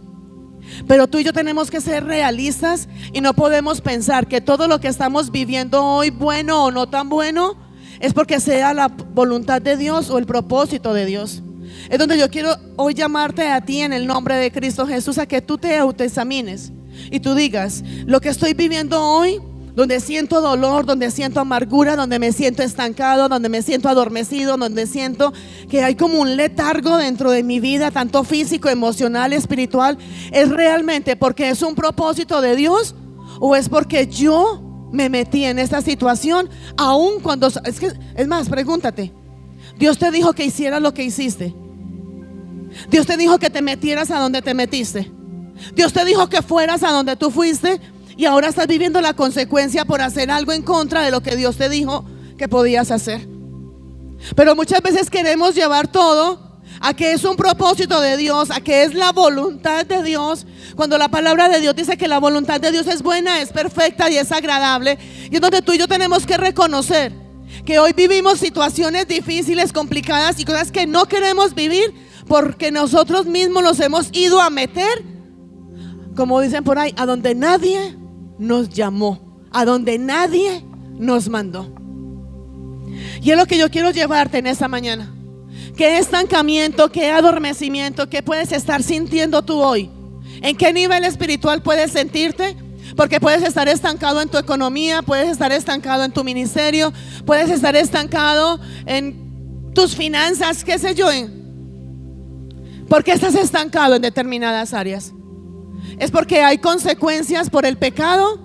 S1: Pero tú y yo tenemos que ser realistas y no podemos pensar que todo lo que estamos viviendo hoy, bueno o no tan bueno, es porque sea la voluntad de Dios o el propósito de Dios. Es donde yo quiero hoy llamarte a ti en el nombre de Cristo Jesús, a que tú te autoexamines y tú digas: lo que estoy viviendo hoy, donde siento dolor, donde siento amargura, donde me siento estancado, donde me siento adormecido, donde siento que hay como un letargo dentro de mi vida, tanto físico, emocional, espiritual, ¿es realmente porque es un propósito de Dios o es porque yo me metí en esta situación? Aún cuando, es más, pregúntate: Dios te dijo que hicieras lo que hiciste. Dios te dijo que te metieras a donde te metiste. Dios te dijo que fueras a donde tú fuiste, y ahora estás viviendo la consecuencia por hacer algo en contra de lo que Dios te dijo que podías hacer. Pero muchas veces queremos llevar todo a que es un propósito de Dios, a que es la voluntad de Dios, cuando la palabra de Dios dice que la voluntad de Dios es buena, es perfecta y es agradable. Y es donde tú y yo tenemos que reconocer que hoy vivimos situaciones difíciles, complicadas y cosas que no queremos vivir porque nosotros mismos nos hemos ido a meter, como dicen por ahí, a donde nadie nos llamó, a donde nadie nos mandó. Y es lo que yo quiero llevarte en esta mañana. ¿Qué estancamiento, qué adormecimiento, qué puedes estar sintiendo tú hoy? ¿En qué nivel espiritual puedes sentirte? Porque puedes estar estancado en tu economía, puedes estar estancado en tu ministerio, puedes estar estancado en tus finanzas, qué sé yo. ¿Por qué estás estancado en determinadas áreas? ¿Es porque hay consecuencias por el pecado?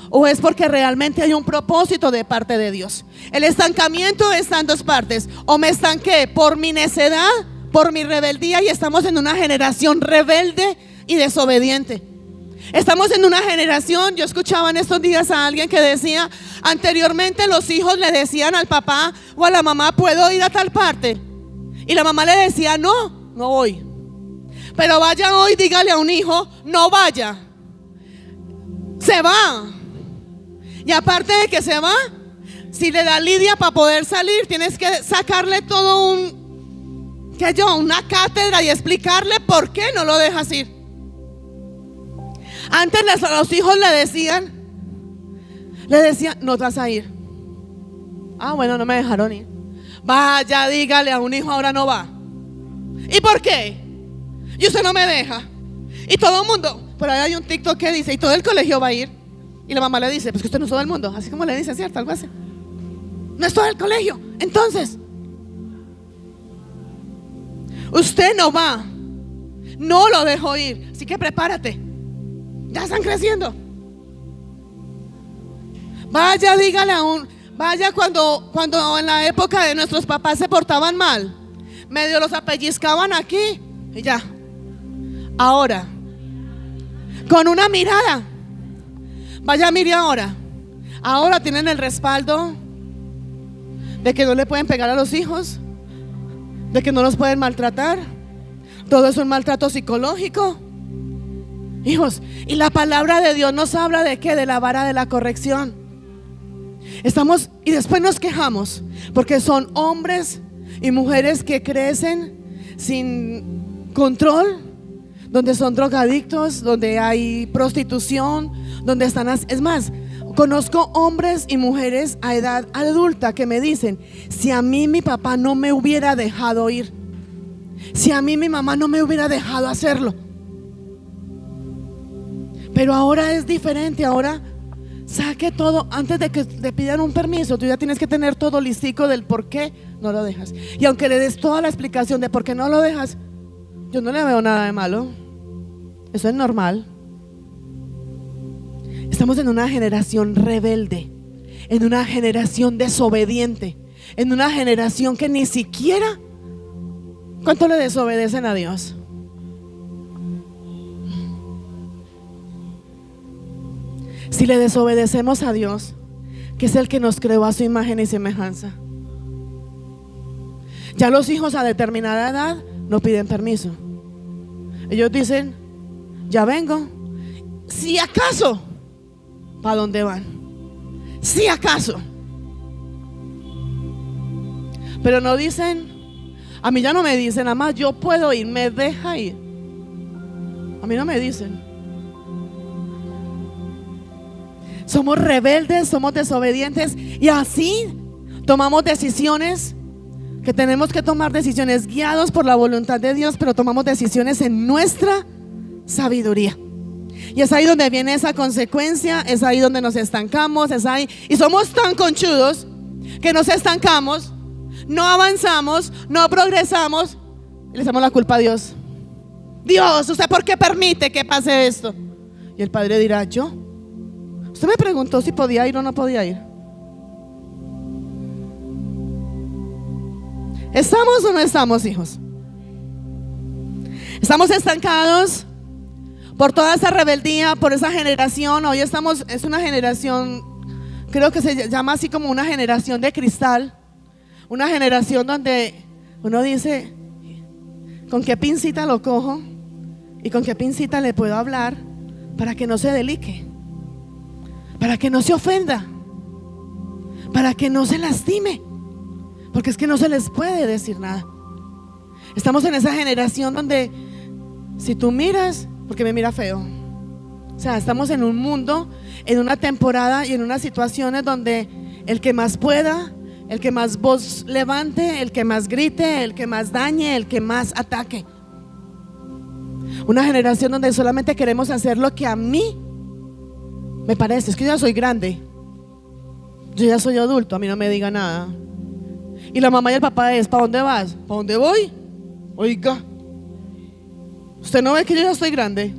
S1: ¿O es porque realmente hay un propósito de parte de Dios? El estancamiento está en dos partes: o me estanqué por mi necedad, por mi rebeldía, y estamos en una generación rebelde y desobediente. Estamos en una generación, yo escuchaba en estos días a alguien que decía: anteriormente los hijos le decían al papá o a la mamá: ¿puedo ir a tal parte? Y la mamá le decía: no voy. Pero vaya hoy, dígale a un hijo: no vaya. Se va. Y aparte de que se va, si le da lidia para poder salir, tienes que sacarle todo una cátedra y explicarle por qué no lo dejas ir. Antes a los hijos le decían: no te vas a ir. Ah, bueno, no me dejaron ir. Vaya, dígale a un hijo: ahora no va. ¿Y por qué? Y usted no me deja. Y todo el mundo, por ahí hay un TikTok que dice: y todo el colegio va a ir. Y la mamá le dice: pues que usted no es todo el mundo. Así como le dicen, ¿cierto? Algo así. No es todo el colegio. Entonces, usted no va. No lo dejó ir. Así que prepárate. Ya están creciendo. Vaya, dígale vaya cuando en la época de nuestros papás se portaban mal, medio los apellizcaban aquí y ya. Ahora, con una mirada, vaya, mire ahora. Ahora tienen el respaldo de que no le pueden pegar a los hijos, de que no los pueden maltratar. Todo es un maltrato psicológico, hijos. Y la palabra de Dios nos habla de qué, de la vara de la corrección. Y después nos quejamos porque son hombres y mujeres que crecen sin control, donde son drogadictos, donde hay prostitución, donde están, es más, conozco hombres y mujeres a edad adulta que me dicen: si a mí mi papá no me hubiera dejado ir, si a mí mi mamá no me hubiera dejado hacerlo. Pero ahora es diferente. Ahora saque todo, antes de que te pidan un permiso, tú ya tienes que tener todo listico del por qué no lo dejas. Y aunque le des toda la explicación de por qué no lo dejas, yo no le veo nada de malo. Eso es normal. Estamos en una generación rebelde. en una generación desobediente, en una generación que ni siquiera, ¿cuánto le desobedecen a Dios? Si le desobedecemos a Dios, que es el que nos creó a su imagen y semejanza, ya los hijos a determinada edad no piden permiso. Ellos dicen, ya vengo. Si acaso, ¿para dónde van? Si acaso. Pero no dicen, a mí ya no me dicen, nada más yo puedo ir, me deja ir. A mí no me dicen. Somos rebeldes, somos desobedientes y así tomamos decisiones que tenemos que tomar decisiones guiados por la voluntad de Dios, pero tomamos decisiones en nuestra sabiduría. Y es ahí donde viene esa consecuencia, es ahí donde nos estancamos, es ahí. Y somos tan conchudos que nos estancamos, no avanzamos, no progresamos y le echamos la culpa a Dios. Dios, ¿usted por qué permite que pase esto? Y el Padre dirá, ¿yo? Usted me preguntó si podía ir o no podía ir. ¿Estamos o no estamos, hijos? Estamos estancados por toda esa rebeldía, por esa generación. Hoy estamos, es una generación, creo que se llama así como una generación de cristal. Una generación donde uno dice, ¿con qué pincita lo cojo? ¿Y con qué pincita le puedo hablar para que no se delique? Para que no se ofenda, para que no se lastime, porque es que no se les puede decir nada. Estamos en esa generación donde si tú miras, porque me mira feo. O sea, estamos en un mundo, en una temporada y en unas situaciones donde el que más pueda, el que más voz levante, el que más grite, el que más dañe, el que más ataque. Una generación donde solamente queremos hacer lo que a mí me parece. Es que yo ya soy grande, yo ya soy adulto, a mí no me diga nada. Y la mamá y el papá es, ¿para dónde vas? ¿Para dónde voy? Oiga, ¿usted no ve que yo ya estoy grande?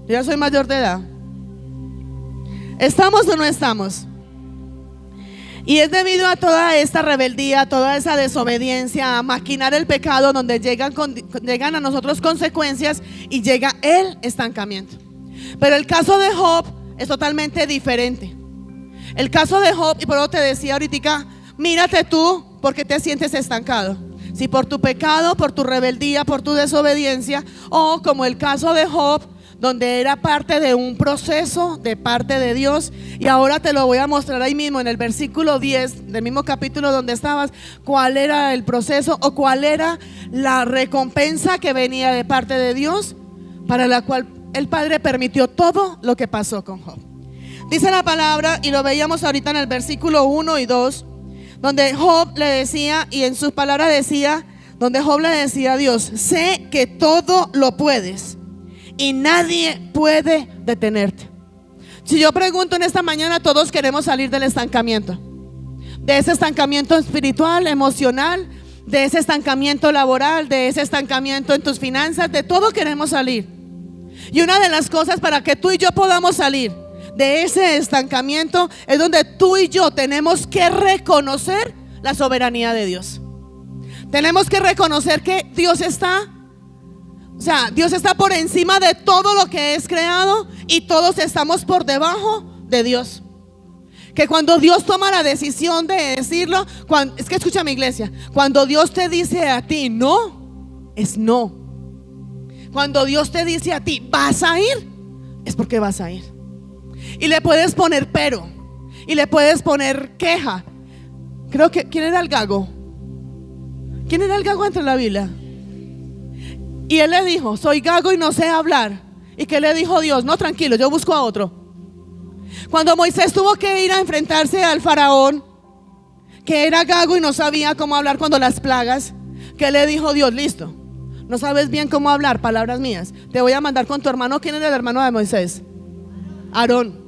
S1: Yo ya soy mayor de edad. ¿Estamos o no estamos? Y es debido a toda esta rebeldía, a toda esa desobediencia, a maquinar el pecado, donde llegan a nosotros consecuencias y llega el estancamiento. Pero el caso de Job es totalmente diferente. El caso de Job, y por eso te decía ahorita, mírate tú, porque te sientes estancado. Si por tu pecado, por tu rebeldía, por tu desobediencia, o como el caso de Job, donde era parte de un proceso de parte de Dios. Y ahora te lo voy a mostrar ahí mismo en el versículo 10 del mismo capítulo donde estabas, cuál era el proceso o cuál era la recompensa que venía de parte de Dios, para la cual el Padre permitió todo lo que pasó con Job. Dice la palabra, y lo veíamos ahorita en el versículo 1 y 2, donde Job le decía, y en sus palabras decía, donde Job le decía a Dios, sé que todo lo puedes y nadie puede detenerte. Si yo pregunto en esta mañana, todos queremos salir del estancamiento, de ese estancamiento espiritual, emocional, de ese estancamiento laboral, de ese estancamiento en tus finanzas, de todo queremos salir. Y una de las cosas para que tú y yo podamos salir de ese estancamiento es donde tú y yo tenemos que reconocer la soberanía de Dios. Tenemos que reconocer que Dios está, o sea, Dios está por encima de todo lo que es creado y todos estamos por debajo de Dios. Que cuando Dios toma la decisión de decirlo, es que escucha mi iglesia, cuando Dios te dice a ti no, es no. Cuando Dios te dice a ti vas a ir, es porque vas a ir. Y le puedes poner pero, y le puedes poner queja. Creo que, ¿quién era el gago? ¿Quién era el gago entre la Biblia? Y él le dijo, soy gago y no sé hablar. ¿Y qué le dijo Dios? No, tranquilo, yo busco a otro. Cuando Moisés tuvo que ir a enfrentarse al faraón, que era gago y no sabía cómo hablar cuando las plagas, ¿qué le dijo Dios? Listo, no sabes bien cómo hablar, palabras mías, te voy a mandar con tu hermano. ¿Quién era el hermano de Moisés? Aarón.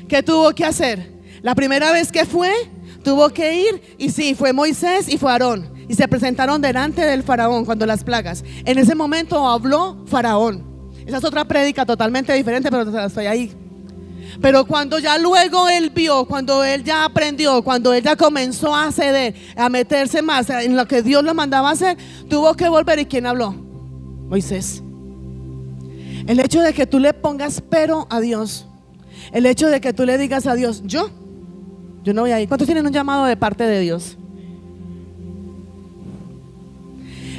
S1: ¿Qué tuvo que hacer? La primera vez que fue, tuvo que ir, y sí, fue Moisés y fue Aarón, y se presentaron delante del faraón cuando las plagas. En ese momento habló faraón. Esa es otra prédica totalmente diferente, pero estoy ahí. Pero cuando ya luego él vio, cuando él ya aprendió, cuando él ya comenzó a ceder, a meterse más en lo que Dios lo mandaba a hacer, tuvo que volver. ¿Y quién habló? Moisés. El hecho de que tú le pongas pero a Dios, el hecho de que tú le digas a Dios, yo no voy a ir. ¿Cuántos tienen un llamado de parte de Dios?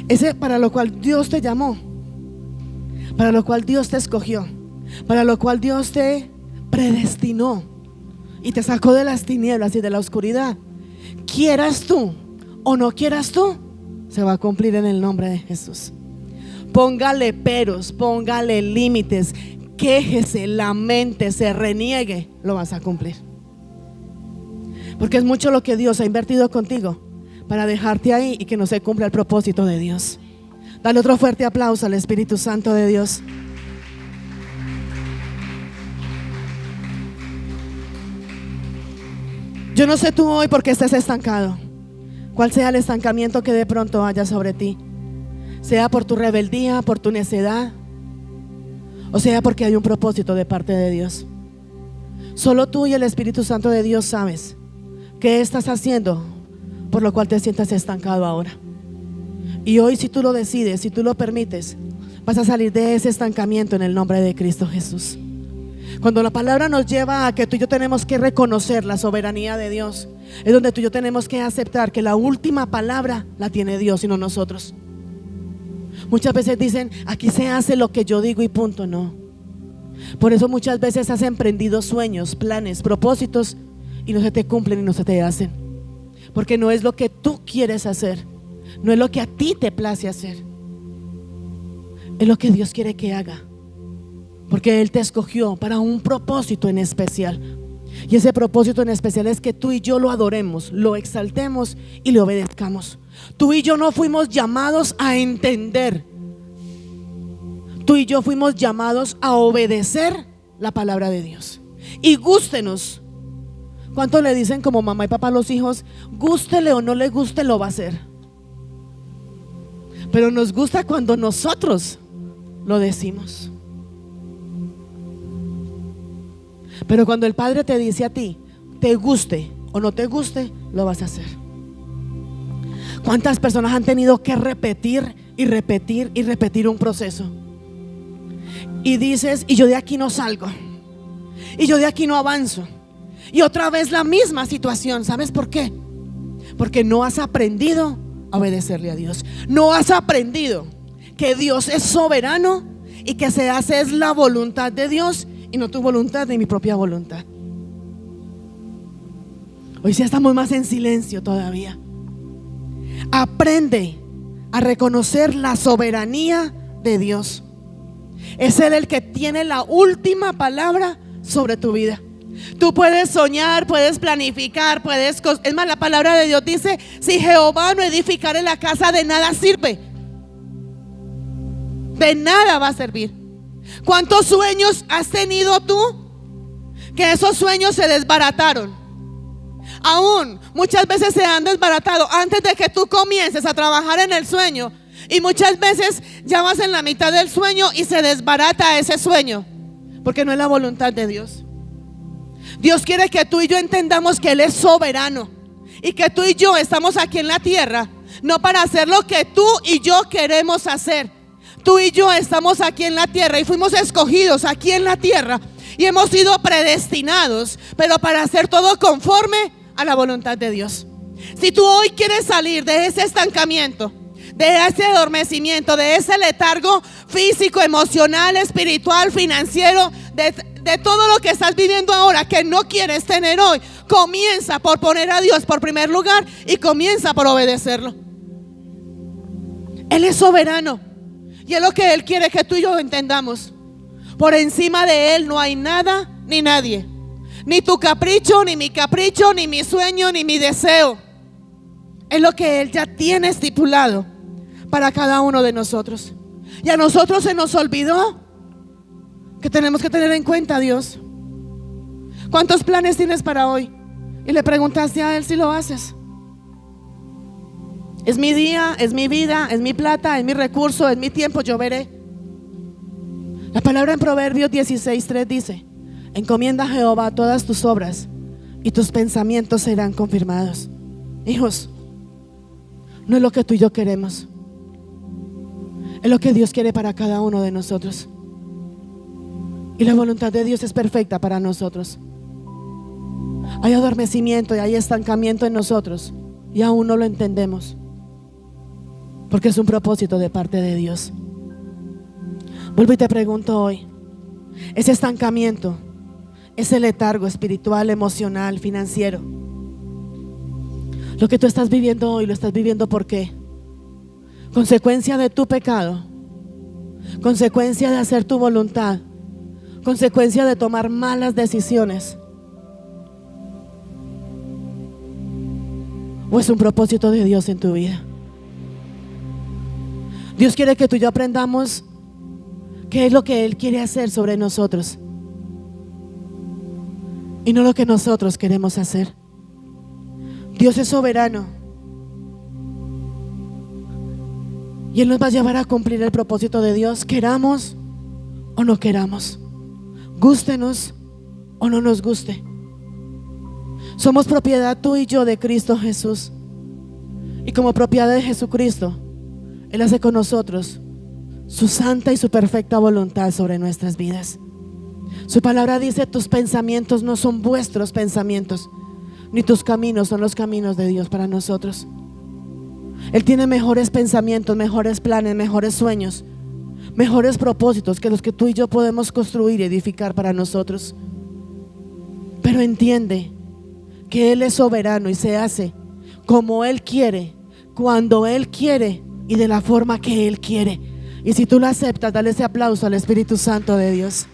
S1: Ese para lo cual Dios te llamó, para lo cual Dios te escogió, para lo cual Dios te predestinó y te sacó de las tinieblas y de la oscuridad. Quieras tú o no quieras tú, se va a cumplir en el nombre de Jesús. Póngale peros, póngale límites, quéjese, lamentese, reniegue, lo vas a cumplir. Porque es mucho lo que Dios ha invertido contigo para dejarte ahí y que no se cumpla el propósito de Dios. Dale otro fuerte aplauso al Espíritu Santo de Dios. Yo no sé tú hoy por qué estés estancado, cuál sea el estancamiento que de pronto haya sobre ti, sea por tu rebeldía, por tu necedad, o sea porque hay un propósito de parte de Dios. Solo tú y el Espíritu Santo de Dios sabes qué estás haciendo por lo cual te sientas estancado ahora. Y hoy, si tú lo decides, si tú lo permites, vas a salir de ese estancamiento en el nombre de Cristo Jesús. Cuando la palabra nos lleva a que tú y yo tenemos que reconocer la soberanía de Dios, es donde tú y yo tenemos que aceptar que la última palabra la tiene Dios y no nosotros. Muchas veces dicen, aquí se hace lo que yo digo y punto. No. Por eso muchas veces has emprendido sueños, planes, propósitos y no se te cumplen y no se te hacen, porque no es lo que tú quieres hacer, no es lo que a ti te place hacer, es lo que Dios quiere que haga, porque Él te escogió para un propósito en especial. Y ese propósito en especial es que tú y yo lo adoremos, lo exaltemos y le obedezcamos. Tú y yo no fuimos llamados a entender, tú y yo fuimos llamados a obedecer la palabra de Dios. Y gústenos. ¿Cuánto le dicen como mamá y papá a los hijos? Gústele o no le guste, lo va a hacer. Pero nos gusta cuando nosotros lo decimos. Pero cuando el Padre te dice a ti, te guste o no te guste, lo vas a hacer. ¿Cuántas personas han tenido que repetir y repetir y repetir un proceso? Y dices, y yo de aquí no salgo, y yo de aquí no avanzo. Y otra vez la misma situación. ¿Sabes por qué? Porque no has aprendido a obedecerle a Dios. No has aprendido que Dios es soberano y que se hace es la voluntad de Dios y no tu voluntad ni mi propia voluntad. Hoy sí estamos más en silencio todavía. Aprende a reconocer la soberanía de Dios. Es Él el que tiene la última palabra sobre tu vida. Tú puedes soñar, puedes planificar, es más, la palabra de Dios dice, si Jehová no edificare la casa, de nada sirve. De nada va a servir. ¿Cuántos sueños has tenido tú que esos sueños se desbarataron? Aún muchas veces se han desbaratado antes de que tú comiences a trabajar en el sueño. Y muchas veces ya vas en la mitad del sueño y se desbarata ese sueño, porque no es la voluntad de Dios. Dios quiere que tú y yo entendamos que Él es soberano y que tú y yo estamos aquí en la tierra no para hacer lo que tú y yo queremos hacer. Tú y yo estamos aquí en la tierra y fuimos escogidos aquí en la tierra y hemos sido predestinados, pero para hacer todo conforme a la voluntad de Dios. Si tú hoy quieres salir de ese estancamiento, de ese adormecimiento, de ese letargo físico, emocional, espiritual, financiero, de todo lo que estás viviendo ahora que no quieres tener hoy, comienza por poner a Dios por primer lugar y comienza por obedecerlo. Él es soberano y es lo que Él quiere que tú y yo entendamos. Por encima de Él no hay nada ni nadie, ni tu capricho, ni mi capricho, ni mi sueño, ni mi deseo. Es lo que Él ya tiene estipulado para cada uno de nosotros. Y a nosotros se nos olvidó que tenemos que tener en cuenta a Dios. ¿Cuántos planes tienes para hoy? Y le preguntaste a Él si lo haces. Es mi día, es mi vida, es mi plata, es mi recurso, es mi tiempo, yo veré. La palabra en Proverbios 16:3 dice: Encomienda a Jehová todas tus obras y tus pensamientos serán confirmados. Hijos, no es lo que tú y yo queremos, es lo que Dios quiere para cada uno de nosotros. Y la voluntad de Dios es perfecta para nosotros. Hay adormecimiento y hay estancamiento en nosotros y aún no lo entendemos, porque es un propósito de parte de Dios. Vuelvo y te pregunto hoy, ese estancamiento, ese letargo espiritual, emocional, financiero, lo que tú estás viviendo hoy, ¿lo estás viviendo por qué? Consecuencia de tu pecado, consecuencia de hacer tu voluntad, consecuencia de tomar malas decisiones, ¿o es un propósito de Dios en tu vida? Dios quiere que tú y yo aprendamos qué es lo que Él quiere hacer sobre nosotros y no lo que nosotros queremos hacer. Dios es soberano y Él nos va a llevar a cumplir el propósito de Dios, queramos o no queramos, gústenos o no nos guste. Somos propiedad tú y yo de Cristo Jesús, y como propiedad de Jesucristo, Él hace con nosotros su santa y su perfecta voluntad sobre nuestras vidas. Su palabra dice: tus pensamientos no son vuestros pensamientos, ni tus caminos son los caminos de Dios para nosotros. Él tiene mejores pensamientos, mejores planes, mejores sueños, mejores propósitos que los que tú y yo podemos construir y edificar para nosotros. Pero entiende que Él es soberano y se hace como Él quiere, cuando Él quiere y de la forma que Él quiere. Y si tú lo aceptas, dale ese aplauso al Espíritu Santo de Dios.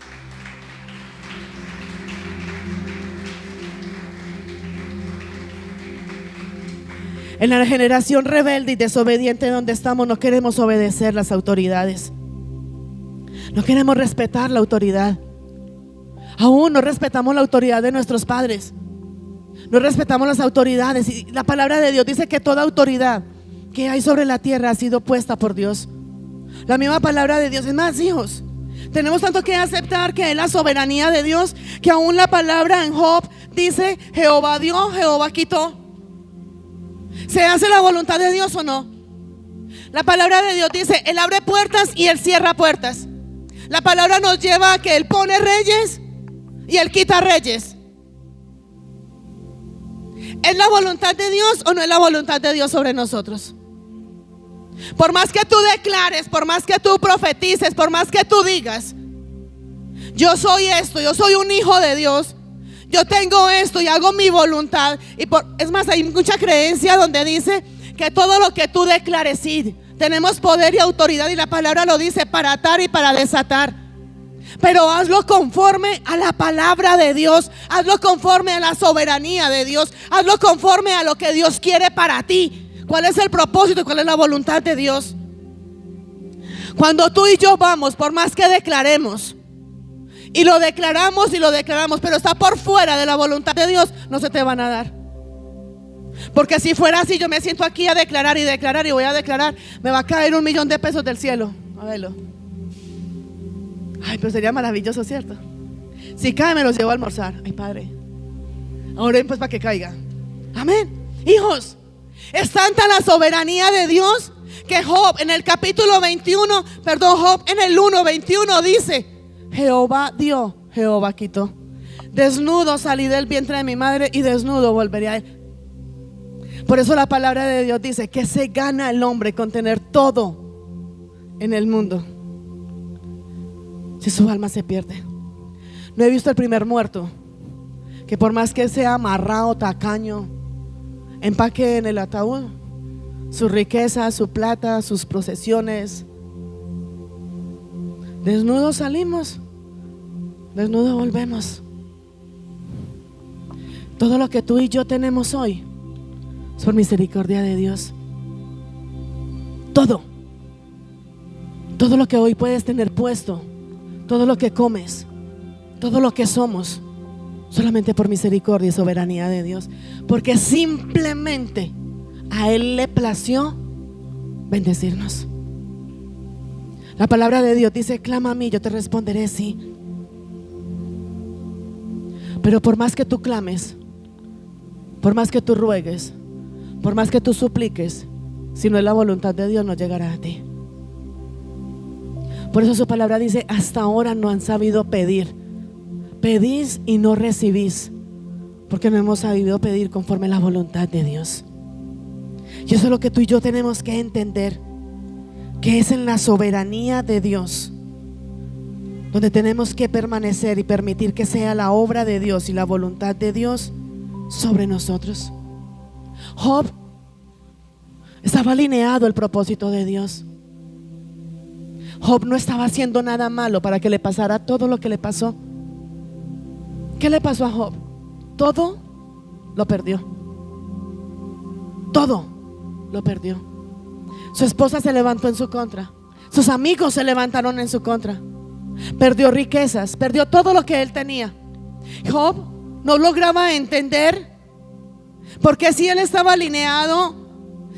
S1: En la generación rebelde y desobediente donde estamos, no queremos obedecer las autoridades, no queremos respetar la autoridad. Aún no respetamos la autoridad de nuestros padres, no respetamos las autoridades. Y la palabra de Dios dice que toda autoridad que hay sobre la tierra ha sido puesta por Dios. La misma palabra de Dios. Es más, hijos, tenemos tanto que aceptar que es la soberanía de Dios, que aún la palabra en Job dice: Jehová dio, Jehová quitó. ¿Se hace la voluntad de Dios o no? La palabra de Dios dice: Él abre puertas y Él cierra puertas. La palabra nos lleva a que Él pone reyes y Él quita reyes. ¿Es la voluntad de Dios o no es la voluntad de Dios sobre nosotros? Por más que tú declares, por más que tú profetices, por más que tú digas: yo soy esto, yo soy un hijo de Dios, yo tengo esto y hago mi voluntad. Es más, hay mucha creencia donde dice que todo lo que tú declares, sí, tenemos poder y autoridad, y la palabra lo dice, para atar y para desatar. Pero hazlo conforme a la palabra de Dios, hazlo conforme a la soberanía de Dios, hazlo conforme a lo que Dios quiere para ti. ¿Cuál es el propósito y cuál es la voluntad de Dios? Cuando tú y yo vamos, por más que declaremos, y lo declaramos, pero está por fuera de la voluntad de Dios, no se te van a dar. Porque si fuera así, yo me siento aquí a declarar y voy a declarar, me va a caer $1.000.000 del cielo. A verlo. Ay, pero sería maravilloso, ¿cierto? Si cae, me los llevo a almorzar. Ay, Padre, oren pues para que caiga. Amén. Hijos, es tanta la soberanía de Dios que Job en el capítulo 21, Job en el 1:21 dice: Jehová dio, Jehová quitó. Desnudo salí del vientre de mi madre y desnudo volveré a él. Por eso la palabra de Dios dice que se gana el hombre con tener todo en el mundo, si su alma se pierde. No he visto el primer muerto que, por más que sea amarrado, tacaño, empaque en el ataúd su riqueza, su plata, sus posesiones. Desnudos salimos, desnudos volvemos. Todo lo que tú y yo tenemos hoy es por misericordia de Dios. Todo lo que hoy puedes tener puesto, todo lo que comes, todo lo que somos, solamente por misericordia y soberanía de Dios, porque simplemente a Él le plació bendecirnos. La palabra de Dios dice: clama a mí, yo te responderé, sí. Pero por más que tú clames, por más que tú ruegues, por más que tú supliques, si no es la voluntad de Dios, no llegará a ti. Por eso su palabra dice: hasta ahora no han sabido pedir. Pedís y no recibís, porque no hemos sabido pedir conforme a la voluntad de Dios. Y eso es lo que tú y yo tenemos que entender, que es en la soberanía de Dios donde tenemos que permanecer y permitir que sea la obra de Dios y la voluntad de Dios sobre nosotros. Job estaba alineado al propósito de Dios. Job no estaba haciendo nada malo para que le pasara todo lo que le pasó. ¿Qué le pasó a Job? Todo lo perdió. Todo lo perdió. Su esposa se levantó en su contra. Sus amigos se levantaron en su contra. Perdió riquezas, perdió todo lo que él tenía. Job no lograba entender por qué, si él estaba alineado,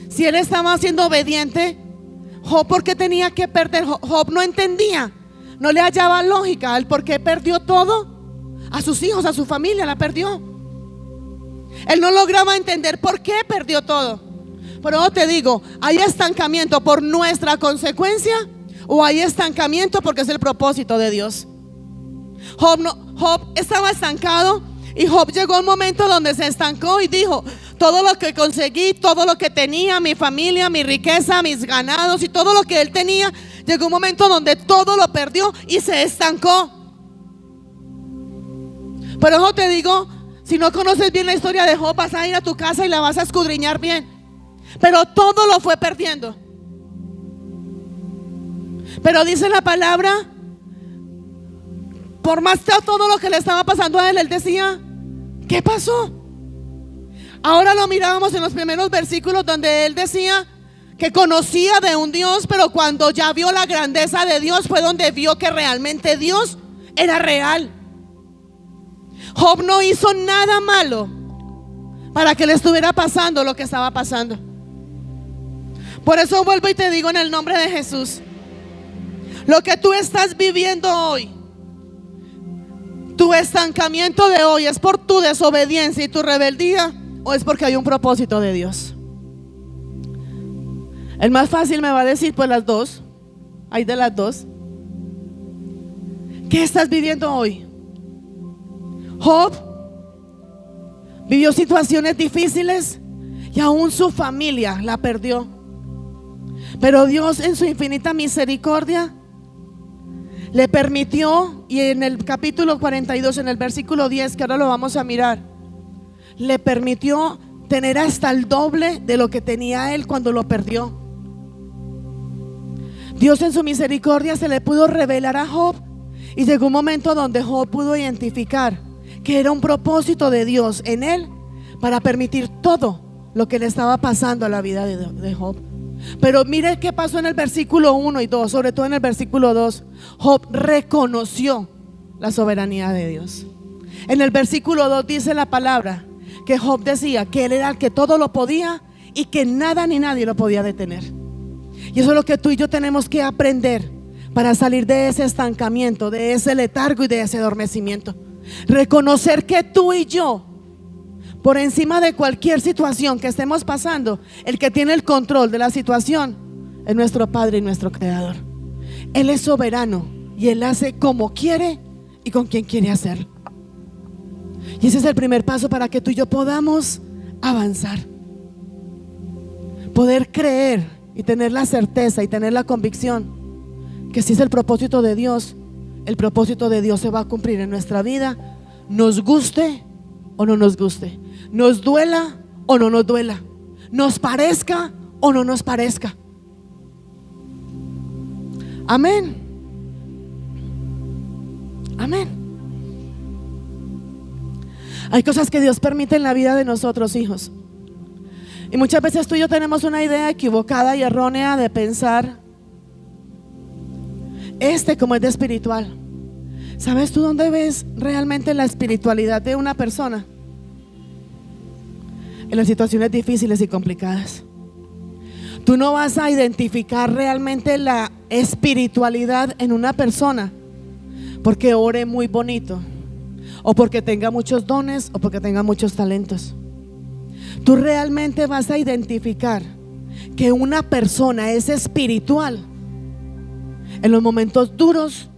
S1: si él estaba siendo obediente, Job, ¿por qué tenía que perder? Job no entendía, no le hallaba lógica al por qué perdió todo. A sus hijos, a su familia la perdió. Él no lograba entender por qué perdió todo. Pero yo te digo, ¿hay estancamiento por nuestra consecuencia o hay estancamiento porque es el propósito de Dios? Job estaba estancado, y Job llegó a un momento donde se estancó y dijo: todo lo que conseguí, todo lo que tenía, mi familia, mi riqueza, mis ganados y todo lo que él tenía, llegó un momento donde todo lo perdió y se estancó. Pero yo te digo, si no conoces bien la historia de Job, vas a ir a tu casa y la vas a escudriñar bien. Pero todo lo fue perdiendo. Pero dice la palabra, por más que todo lo que le estaba pasando a él, él decía: ¿qué pasó? Ahora lo mirábamos en los primeros versículos, donde él decía que conocía de un Dios, pero cuando ya vio la grandeza de Dios fue donde vio que realmente Dios era real. Job no hizo nada malo para que le estuviera pasando lo que estaba pasando. Por eso vuelvo y te digo, en el nombre de Jesús, lo que tú estás viviendo hoy, tu estancamiento de hoy, ¿es por tu desobediencia y tu rebeldía, o es porque hay un propósito de Dios? El más fácil me va a decir: pues las dos. Hay de las dos. ¿Qué estás viviendo hoy? Job vivió situaciones difíciles y aún su familia la perdió. Pero Dios, en su infinita misericordia, le permitió, y en el capítulo 42, en el versículo 10, que ahora lo vamos a mirar, le permitió tener hasta el doble de lo que tenía él cuando lo perdió. Dios, en su misericordia, se le pudo revelar a Job, y llegó un momento donde Job pudo identificar que era un propósito de Dios en él para permitir todo lo que le estaba pasando a la vida de Job. Pero mire qué pasó en el versículo 1 y 2, sobre todo en el versículo 2. Job reconoció la soberanía de Dios. En el versículo 2 dice la palabra que Job decía que él era el que todo lo podía y que nada ni nadie lo podía detener. Y eso es lo que tú y yo tenemos que aprender para salir de ese estancamiento, de ese letargo y de ese adormecimiento. Reconocer que tú y yo, por encima de cualquier situación que estemos pasando, el que tiene el control de la situación es nuestro Padre y nuestro Creador. Él es soberano y Él hace como quiere y con quien quiere hacer. Y ese es el primer paso para que tú y yo podamos avanzar, poder creer y tener la certeza y tener la convicción que si es el propósito de Dios, el propósito de Dios se va a cumplir en nuestra vida, nos guste o no nos guste, nos duela o no nos duela, nos parezca o no nos parezca. Amén. Amén. Hay cosas que Dios permite en la vida de nosotros, hijos, y muchas veces tú y yo tenemos una idea equivocada y errónea de pensar como es de espiritual. ¿Sabes tú dónde ves realmente la espiritualidad de una persona? En las situaciones difíciles y complicadas. Tú no vas a identificar realmente la espiritualidad en una persona porque ore muy bonito, o porque tenga muchos dones, o porque tenga muchos talentos. Tú realmente vas a identificar que una persona es espiritual en los momentos duros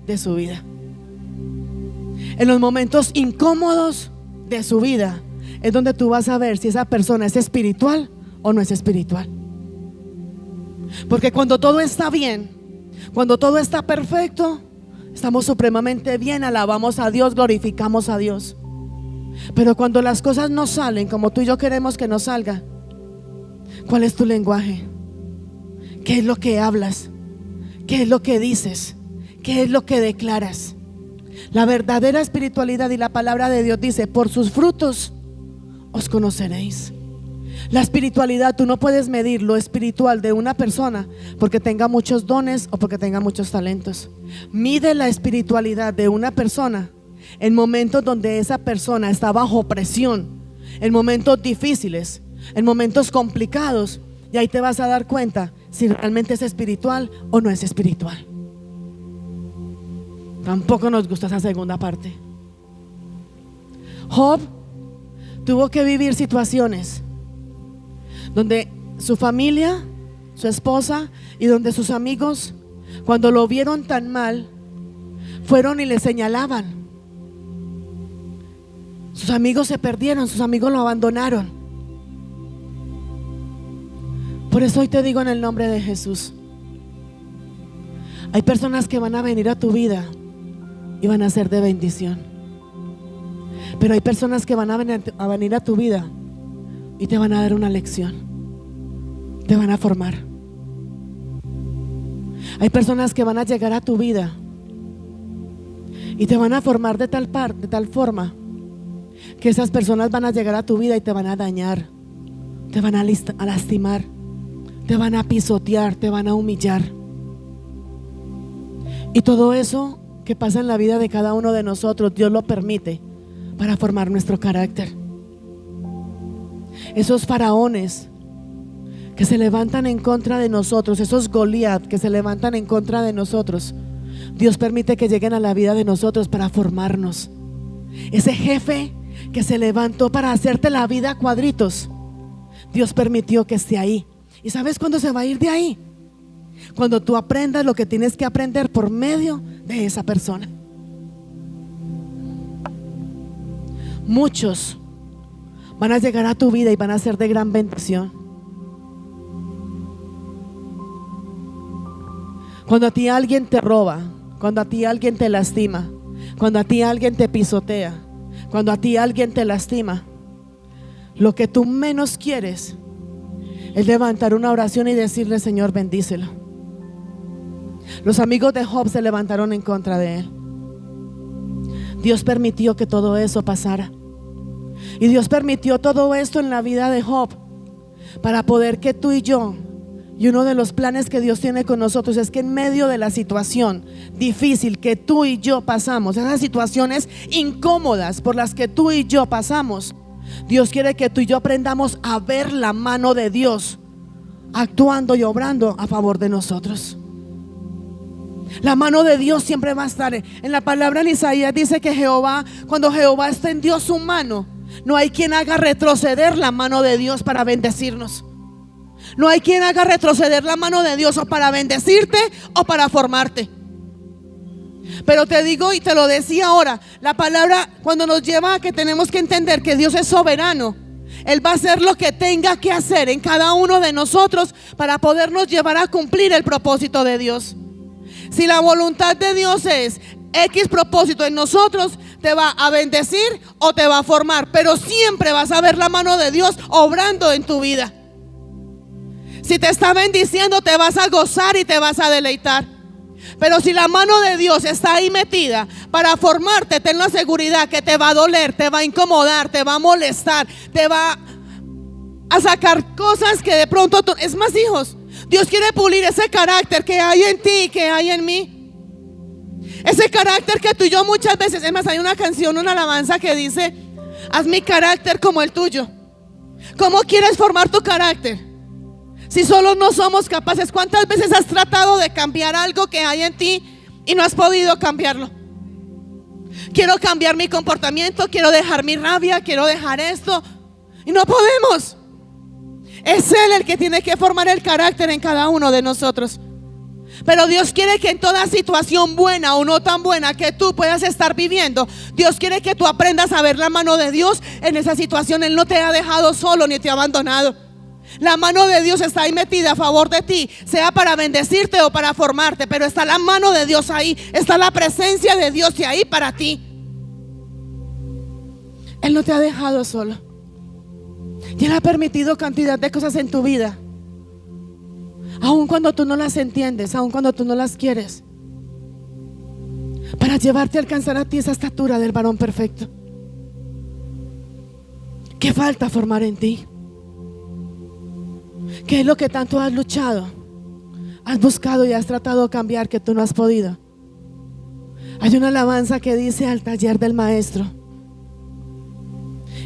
S1: de su vida, en los momentos incómodos de su vida. Es donde tú vas a ver si esa persona es espiritual o no es espiritual. Porque cuando todo está bien, cuando todo está perfecto, estamos supremamente bien, alabamos a Dios, glorificamos a Dios. Pero cuando las cosas no salen como tú y yo queremos que nos salga, ¿cuál es tu lenguaje? ¿Qué es lo que hablas? ¿Qué es lo que dices? ¿Qué es lo que declaras? La verdadera espiritualidad y la palabra de Dios dice: por sus frutos os conoceréis. La espiritualidad, tú no puedes medir lo espiritual de una persona porque tenga muchos dones o porque tenga muchos talentos. Mide la espiritualidad de una persona en momentos donde esa persona está bajo presión, en momentos difíciles, en momentos complicados, y ahí te vas a dar cuenta si realmente es espiritual o no es espiritual. Tampoco nos gusta esa segunda parte. Job tuvo que vivir situaciones donde su familia, su esposa y donde sus amigos, cuando lo vieron tan mal, fueron y le señalaban. Sus amigos se perdieron, sus amigos lo abandonaron. Por eso hoy te digo en el nombre de Jesús: hay personas que van a venir a tu vida y van a ser de bendición, pero hay personas que van a venir a tu vida y te van a dar una lección, te van a formar. Hay personas que van a llegar a tu vida y te van a formar de tal forma que esas personas van a llegar a tu vida y te van a dañar, te van a lastimar, te van a pisotear, te van a humillar. Y todo eso que pasa en la vida de cada uno de nosotros, Dios lo permite para formar nuestro carácter. Esos faraones que se levantan en contra de nosotros, esos Goliat que se levantan en contra de nosotros, Dios permite que lleguen a la vida de nosotros para formarnos. Ese jefe que se levantó para hacerte la vida a cuadritos, Dios permitió que esté ahí. ¿Y sabes cuándo se va a ir de ahí? Cuando tú aprendas lo que tienes que aprender por medio de esa persona. Muchos van a llegar a tu vida y van a ser de gran bendición. Cuando a ti alguien te roba, cuando a ti alguien te lastima, cuando a ti alguien te pisotea, cuando a ti alguien te lastima, lo que tú menos quieres es levantar una oración y decirle: Señor, bendícelo. Los amigos de Job se levantaron en contra de él. Dios permitió que todo eso pasara. Y Dios permitió todo esto en la vida de Job para poder que tú y yo, y uno de los planes que Dios tiene con nosotros es que en medio de la situación difícil que tú y yo pasamos, esas situaciones incómodas por las que tú y yo pasamos, Dios quiere que tú y yo aprendamos a ver la mano de Dios actuando y obrando a favor de nosotros. La mano de Dios siempre va a estar. En la palabra en Isaías dice que cuando Jehová extendió su mano, no hay quien haga retroceder la mano de Dios para bendecirnos. No hay quien haga retroceder la mano de Dios o para bendecirte o para formarte. Pero te digo y te lo decía ahora, la palabra cuando nos lleva a que tenemos que entender que Dios es soberano, Él va a hacer lo que tenga que hacer en cada uno de nosotros para podernos llevar a cumplir el propósito de Dios. Si la voluntad de Dios es X propósito en nosotros, te va a bendecir o te va a formar, pero siempre vas a ver la mano de Dios obrando en tu vida. Si te está bendiciendo, te vas a gozar y te vas a deleitar. Pero si la mano de Dios está ahí metida para formarte, ten la seguridad que te va a doler, te va a incomodar, te va a molestar, te va a sacar cosas que de pronto es más, hijos, Dios quiere pulir ese carácter que hay en ti y que hay en mí. Ese carácter que tú y yo muchas veces, es más, hay una canción, una alabanza que dice: haz mi carácter como el tuyo. ¿Cómo quieres formar tu carácter si solo no somos capaces? ¿Cuántas veces has tratado de cambiar algo que hay en ti y no has podido cambiarlo? Quiero cambiar mi comportamiento, quiero dejar mi rabia, quiero dejar esto. Y no podemos. Es Él el que tiene que formar el carácter en cada uno de nosotros. Pero Dios quiere que en toda situación buena o no tan buena que tú puedas estar viviendo, Dios quiere que tú aprendas a ver la mano de Dios en esa situación. Él no te ha dejado solo ni te ha abandonado. La mano de Dios está ahí metida a favor de ti, sea para bendecirte o para formarte, pero está la mano de Dios ahí, está la presencia de Dios y ahí para ti. Él no te ha dejado solo. Y Él ha permitido cantidad de cosas en tu vida, aun cuando tú no las entiendes, aun cuando tú no las quieres, para llevarte a alcanzar a ti esa estatura del varón perfecto. ¿Qué falta formar en ti? ¿Qué es lo que tanto has luchado, has buscado y has tratado de cambiar que tú no has podido? Hay una alabanza que dice: al taller del maestro.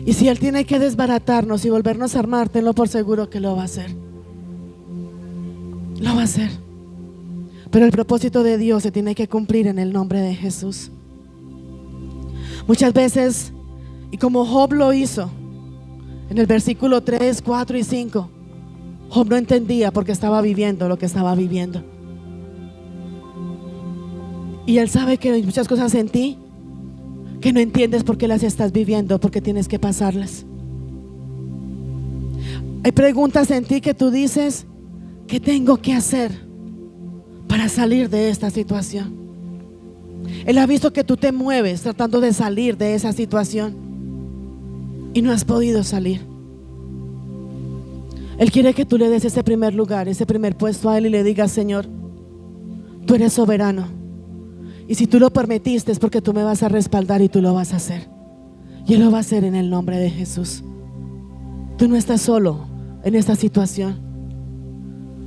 S1: Y si Él tiene que desbaratarnos y volvernos a armar, tenlo por seguro que lo va a hacer. Lo va a hacer. Pero el propósito de Dios se tiene que cumplir en el nombre de Jesús. Muchas veces, y como Job lo hizo, en el versículo 3, 4 y 5, Job no entendía porque estaba viviendo lo que estaba viviendo. Y Él sabe que hay muchas cosas en ti que no entiendes por qué las estás viviendo, porque tienes que pasarlas. Hay preguntas en ti que tú dices: ¿qué tengo que hacer para salir de esta situación? Él ha visto que tú te mueves tratando de salir de esa situación y no has podido salir. Él quiere que tú le des ese primer lugar, ese primer puesto a Él y le digas: Señor, tú eres soberano. Y si tú lo permitiste es porque tú me vas a respaldar y tú lo vas a hacer. Y Él lo va a hacer en el nombre de Jesús. Tú no estás solo en esta situación,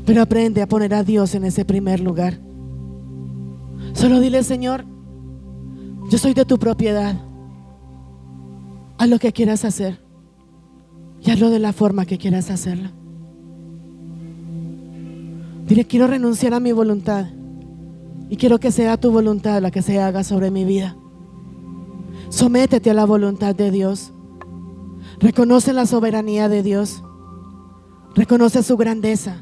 S1: pero aprende a poner a Dios en ese primer lugar. Solo dile: Señor, yo soy de tu propiedad. Haz lo que quieras hacer y hazlo de la forma que quieras hacerlo. Dile: quiero renunciar a mi voluntad y quiero que sea tu voluntad la que se haga sobre mi vida. Sométete a la voluntad de Dios. Reconoce la soberanía de Dios. Reconoce su grandeza.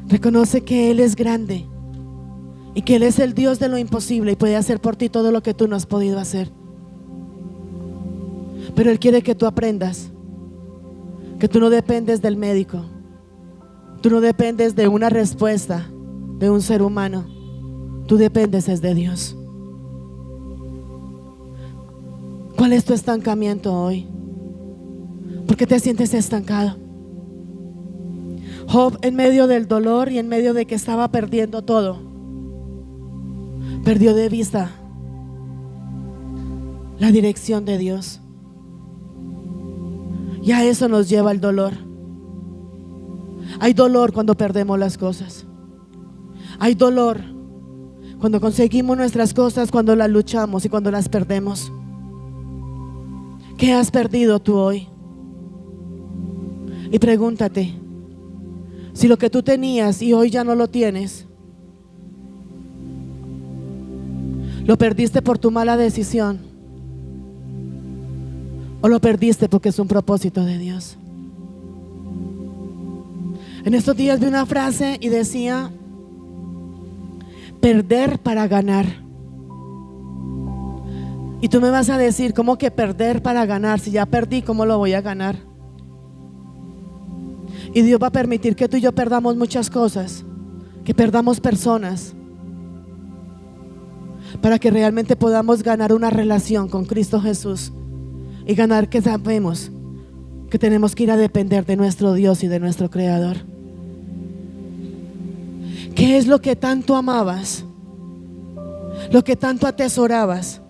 S1: Reconoce que Él es grande y que Él es el Dios de lo imposible y puede hacer por ti todo lo que tú no has podido hacer. Pero Él quiere que tú aprendas que tú no dependes del médico, tú no dependes de una respuesta de un ser humano. Tú dependes es de Dios. ¿Cuál es tu estancamiento hoy? ¿Por qué te sientes estancado? Job, en medio del dolor y en medio de que estaba perdiendo todo, perdió de vista la dirección de Dios. Y a eso nos lleva el dolor. Hay dolor cuando perdemos las cosas. Hay dolor cuando conseguimos nuestras cosas, cuando las luchamos y cuando las perdemos. ¿Qué has perdido tú hoy? Y pregúntate si lo que tú tenías y hoy ya no lo tienes, lo perdiste por tu mala decisión o lo perdiste porque es un propósito de Dios. En estos días vi una frase y decía: perder para ganar. Y tú me vas a decir: ¿cómo que perder para ganar? Si ya perdí, ¿cómo lo voy a ganar? Y Dios va a permitir que tú y yo perdamos muchas cosas, que perdamos personas, para que realmente podamos ganar una relación con Cristo Jesús y ganar que sabemos que tenemos que ir a depender de nuestro Dios y de nuestro Creador. ¿Qué es lo que tanto amabas? Lo que tanto atesorabas,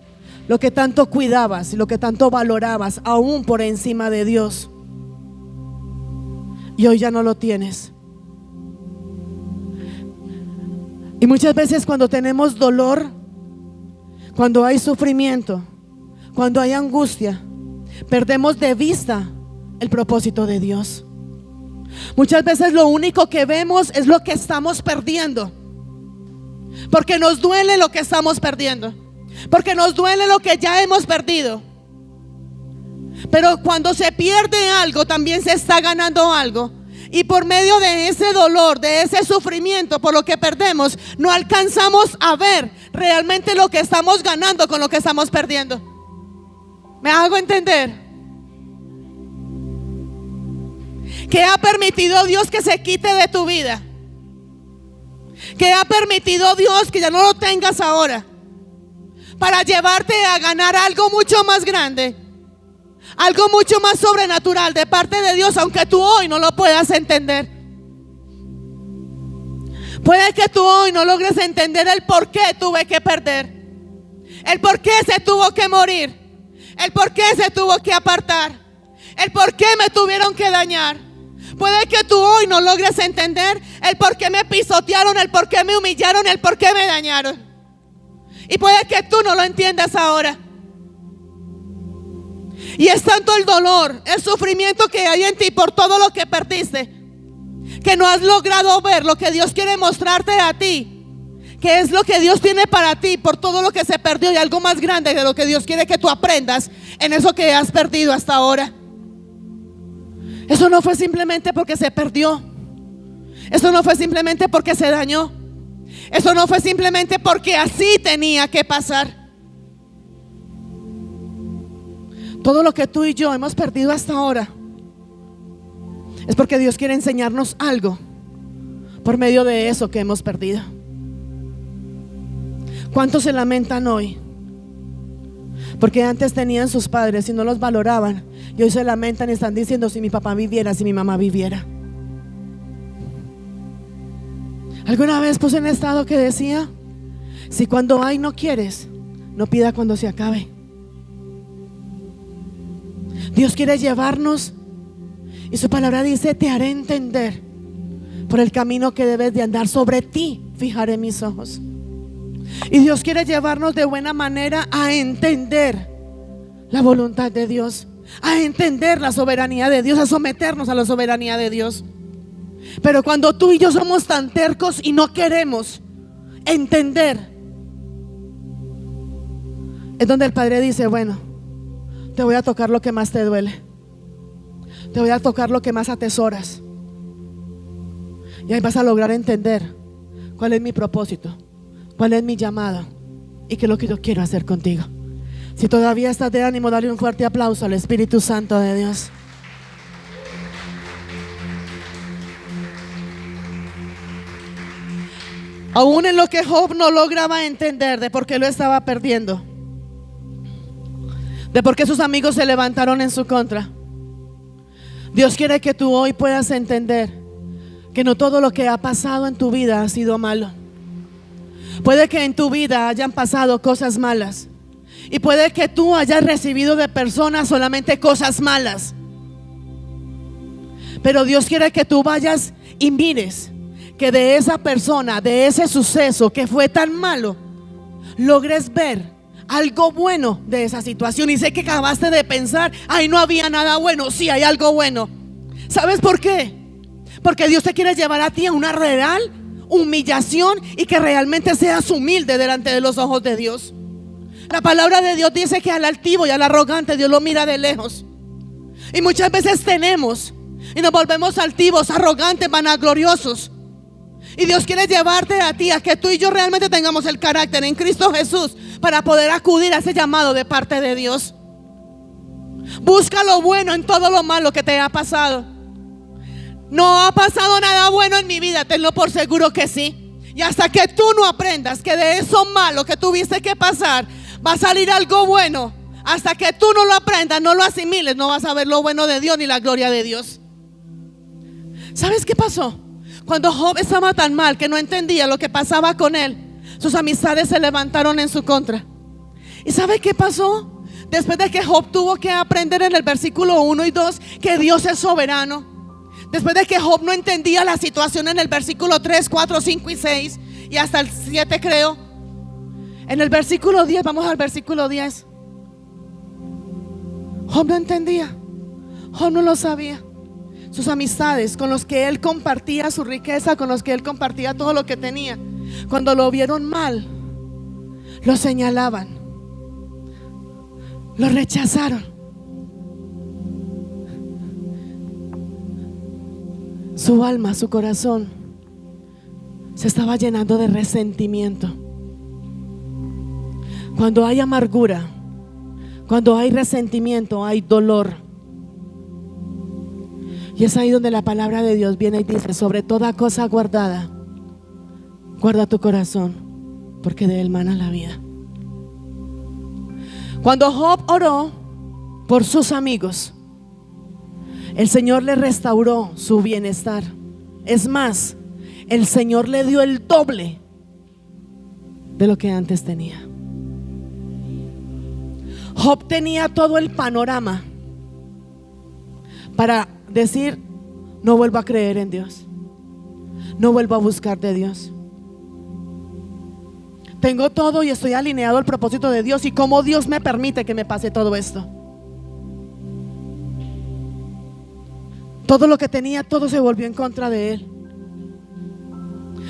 S1: lo que tanto cuidabas y lo que tanto valorabas, aún por encima de Dios, y hoy ya no lo tienes. Y muchas veces cuando tenemos dolor, cuando hay sufrimiento, cuando hay angustia, perdemos de vista el propósito de Dios. Muchas veces lo único que vemos es lo que estamos perdiendo, porque nos duele lo que estamos perdiendo. porque nos duele lo que ya hemos perdido. Pero cuando se pierde algo, también se está ganando algo. Y por medio de ese dolor, de ese sufrimiento por lo que perdemos, no alcanzamos a ver realmente lo que estamos ganando con lo que estamos perdiendo. ¿Me hago entender? ¿Qué ha permitido Dios que se quite de tu vida? ¿Qué ha permitido Dios que ya no lo tengas ahora? Para llevarte a ganar algo mucho más grande, algo mucho más sobrenatural de parte de Dios, aunque tú hoy no lo puedas entender. Puede que tú hoy no logres entender el por qué tuve que perder, el por qué se tuvo que morir, el por qué se tuvo que apartar, el por qué me tuvieron que dañar. Puede que tú hoy no logres entender el por qué me pisotearon, el por qué me humillaron, el por qué me dañaron. Y puede que tú no lo entiendas ahora. Y es tanto el dolor, el sufrimiento que hay en ti por todo lo que perdiste, que no has logrado ver lo que Dios quiere mostrarte a ti, que es lo que Dios tiene para ti por todo lo que se perdió, y algo más grande de lo que Dios quiere que tú aprendas en eso que has perdido hasta ahora. Eso no fue simplemente porque se perdió. Eso no fue simplemente porque se dañó. Eso no fue simplemente porque así tenía que pasar. Todo lo que tú y yo hemos perdido hasta ahora es porque Dios quiere enseñarnos algo por medio de eso que hemos perdido. ¿Cuántos se lamentan hoy? Porque antes tenían sus padres y no los valoraban, y hoy se lamentan y están diciendo: si mi papá viviera, si mi mamá viviera. Alguna vez puse un estado que decía: si cuando hay no quieres, no pida cuando se acabe. Dios quiere llevarnos, y su palabra dice: te haré entender por el camino que debes de andar, sobre ti fijaré mis ojos. Y Dios quiere llevarnos de buena manera a entender la voluntad de Dios, a entender la soberanía de Dios, a someternos a la soberanía de Dios. Pero cuando tú y yo somos tan tercos y no queremos entender, es donde el Padre dice: bueno, te voy a tocar lo que más te duele, te voy a tocar lo que más atesoras, y ahí vas a lograr entender cuál es mi propósito, cuál es mi llamado y qué es lo que yo quiero hacer contigo. Si todavía estás de ánimo, dale un fuerte aplauso al Espíritu Santo de Dios. Aún en lo que Job no lograba entender de por qué lo estaba perdiendo, de por qué sus amigos se levantaron en su contra, Dios quiere que tú hoy puedas entender que no todo lo que ha pasado en tu vida ha sido malo. Puede que en tu vida hayan pasado cosas malas, y puede que tú hayas recibido de personas solamente cosas malas, pero Dios quiere que tú vayas y mires que de esa persona, de ese suceso que fue tan malo, logres ver algo bueno de esa situación. Y sé que acabaste de pensar: ay, no había nada bueno. Sí, hay algo bueno. ¿Sabes por qué? Porque Dios te quiere llevar a ti a una real humillación, y que realmente seas humilde delante de los ojos de Dios. La palabra de Dios dice que al altivo y al arrogante Dios lo mira de lejos. Y muchas veces tenemos y nos volvemos altivos, arrogantes, vanagloriosos. Y Dios quiere llevarte a ti a que tú y yo realmente tengamos el carácter en Cristo Jesús para poder acudir a ese llamado de parte de Dios. Busca lo bueno en todo lo malo que te ha pasado. No ha pasado nada bueno en mi vida, tenlo por seguro que sí. Y hasta que tú no aprendas que de eso malo que tuviste que pasar va a salir algo bueno, hasta que tú no lo aprendas, no lo asimiles, no vas a ver lo bueno de Dios ni la gloria de Dios. ¿Sabes qué pasó? Cuando Job estaba tan mal que no entendía lo que pasaba con él, sus amistades se levantaron en su contra. ¿Y sabe qué pasó? Después de que Job tuvo que aprender en el versículo 1 y 2 que Dios es soberano, después de que Job no entendía la situación en el versículo 3, 4, 5 y 6 y hasta el 7 creo, en el versículo 10, vamos al versículo 10, Job no entendía, Job no lo sabía. Sus amistades con los que él compartía su riqueza, con los que él compartía todo lo que tenía, cuando lo vieron mal, lo señalaban. Lo rechazaron. Su alma, su corazón se estaba llenando de resentimiento. Cuando hay amargura, cuando hay resentimiento, hay dolor. Y es ahí donde la palabra de Dios viene y dice: sobre toda cosa guardada, guarda tu corazón, porque de él mana la vida. Cuando Job oró por sus amigos, el Señor le restauró su bienestar. Es más, el Señor le dio el doble de lo que antes tenía. Job tenía todo el panorama para decir: no vuelvo a creer en Dios, no vuelvo a buscar de Dios. Tengo todo y estoy alineado al propósito de Dios. ¿Y cómo Dios me permite que me pase todo esto? Todo lo que tenía, todo se volvió en contra de él.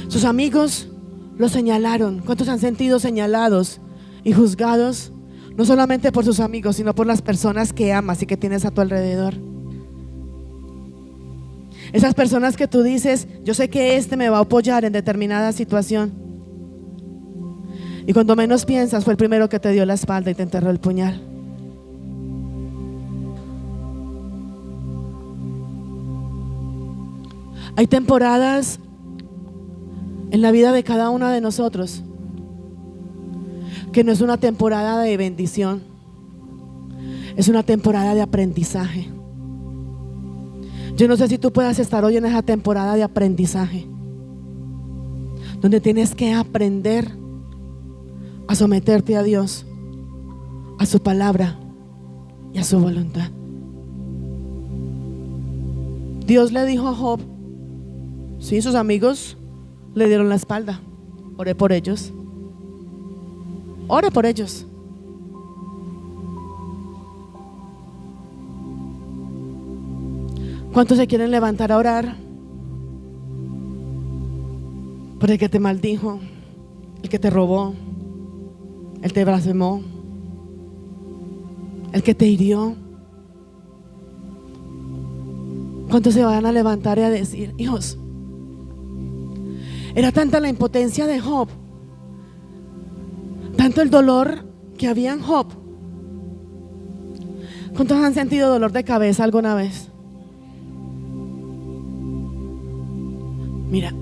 S1: Sus amigos lo señalaron. ¿Cuántos han sentido señalados y juzgados? No solamente por sus amigos, sino por las personas que amas y que tienes a tu alrededor. Esas personas que tú dices: yo sé que este me va a apoyar en determinada situación. Y cuando menos piensas, fue el primero que te dio la espalda y te enterró el puñal. Hay temporadas en la vida de cada uno de nosotros que no es una temporada de bendición, es una temporada de aprendizaje. Yo no sé si tú puedas estar hoy en esa temporada de aprendizaje, donde tienes que aprender a someterte a Dios, a su palabra y a su voluntad. Dios le dijo a Job: sí, sus amigos le dieron la espalda, oré por ellos, ore por ellos. ¿Cuántos se quieren levantar a orar por el que te maldijo, el que te robó, el que te blasfemó, el que te hirió? ¿Cuántos se van a levantar y a decir: hijos, era tanta la impotencia de Job, tanto el dolor que había en Job? ¿Cuántos han sentido dolor de cabeza alguna vez? Mira,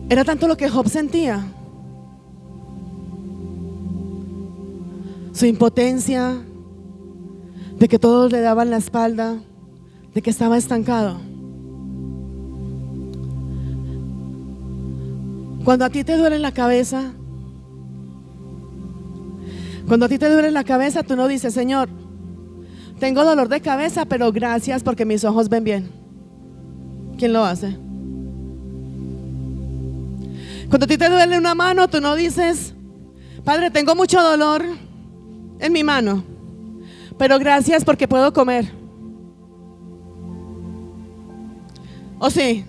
S1: era tanto lo que Job sentía, su impotencia, de que todos le daban la espalda, de que estaba estancado. Cuando a ti te duele la cabeza, tú no dices: Señor, tengo dolor de cabeza, pero gracias porque mis ojos ven bien. ¿Quién lo hace? Cuando a ti te duele una mano, tú no dices: Padre, tengo mucho dolor en mi mano, pero gracias porque puedo comer. ¿O sí?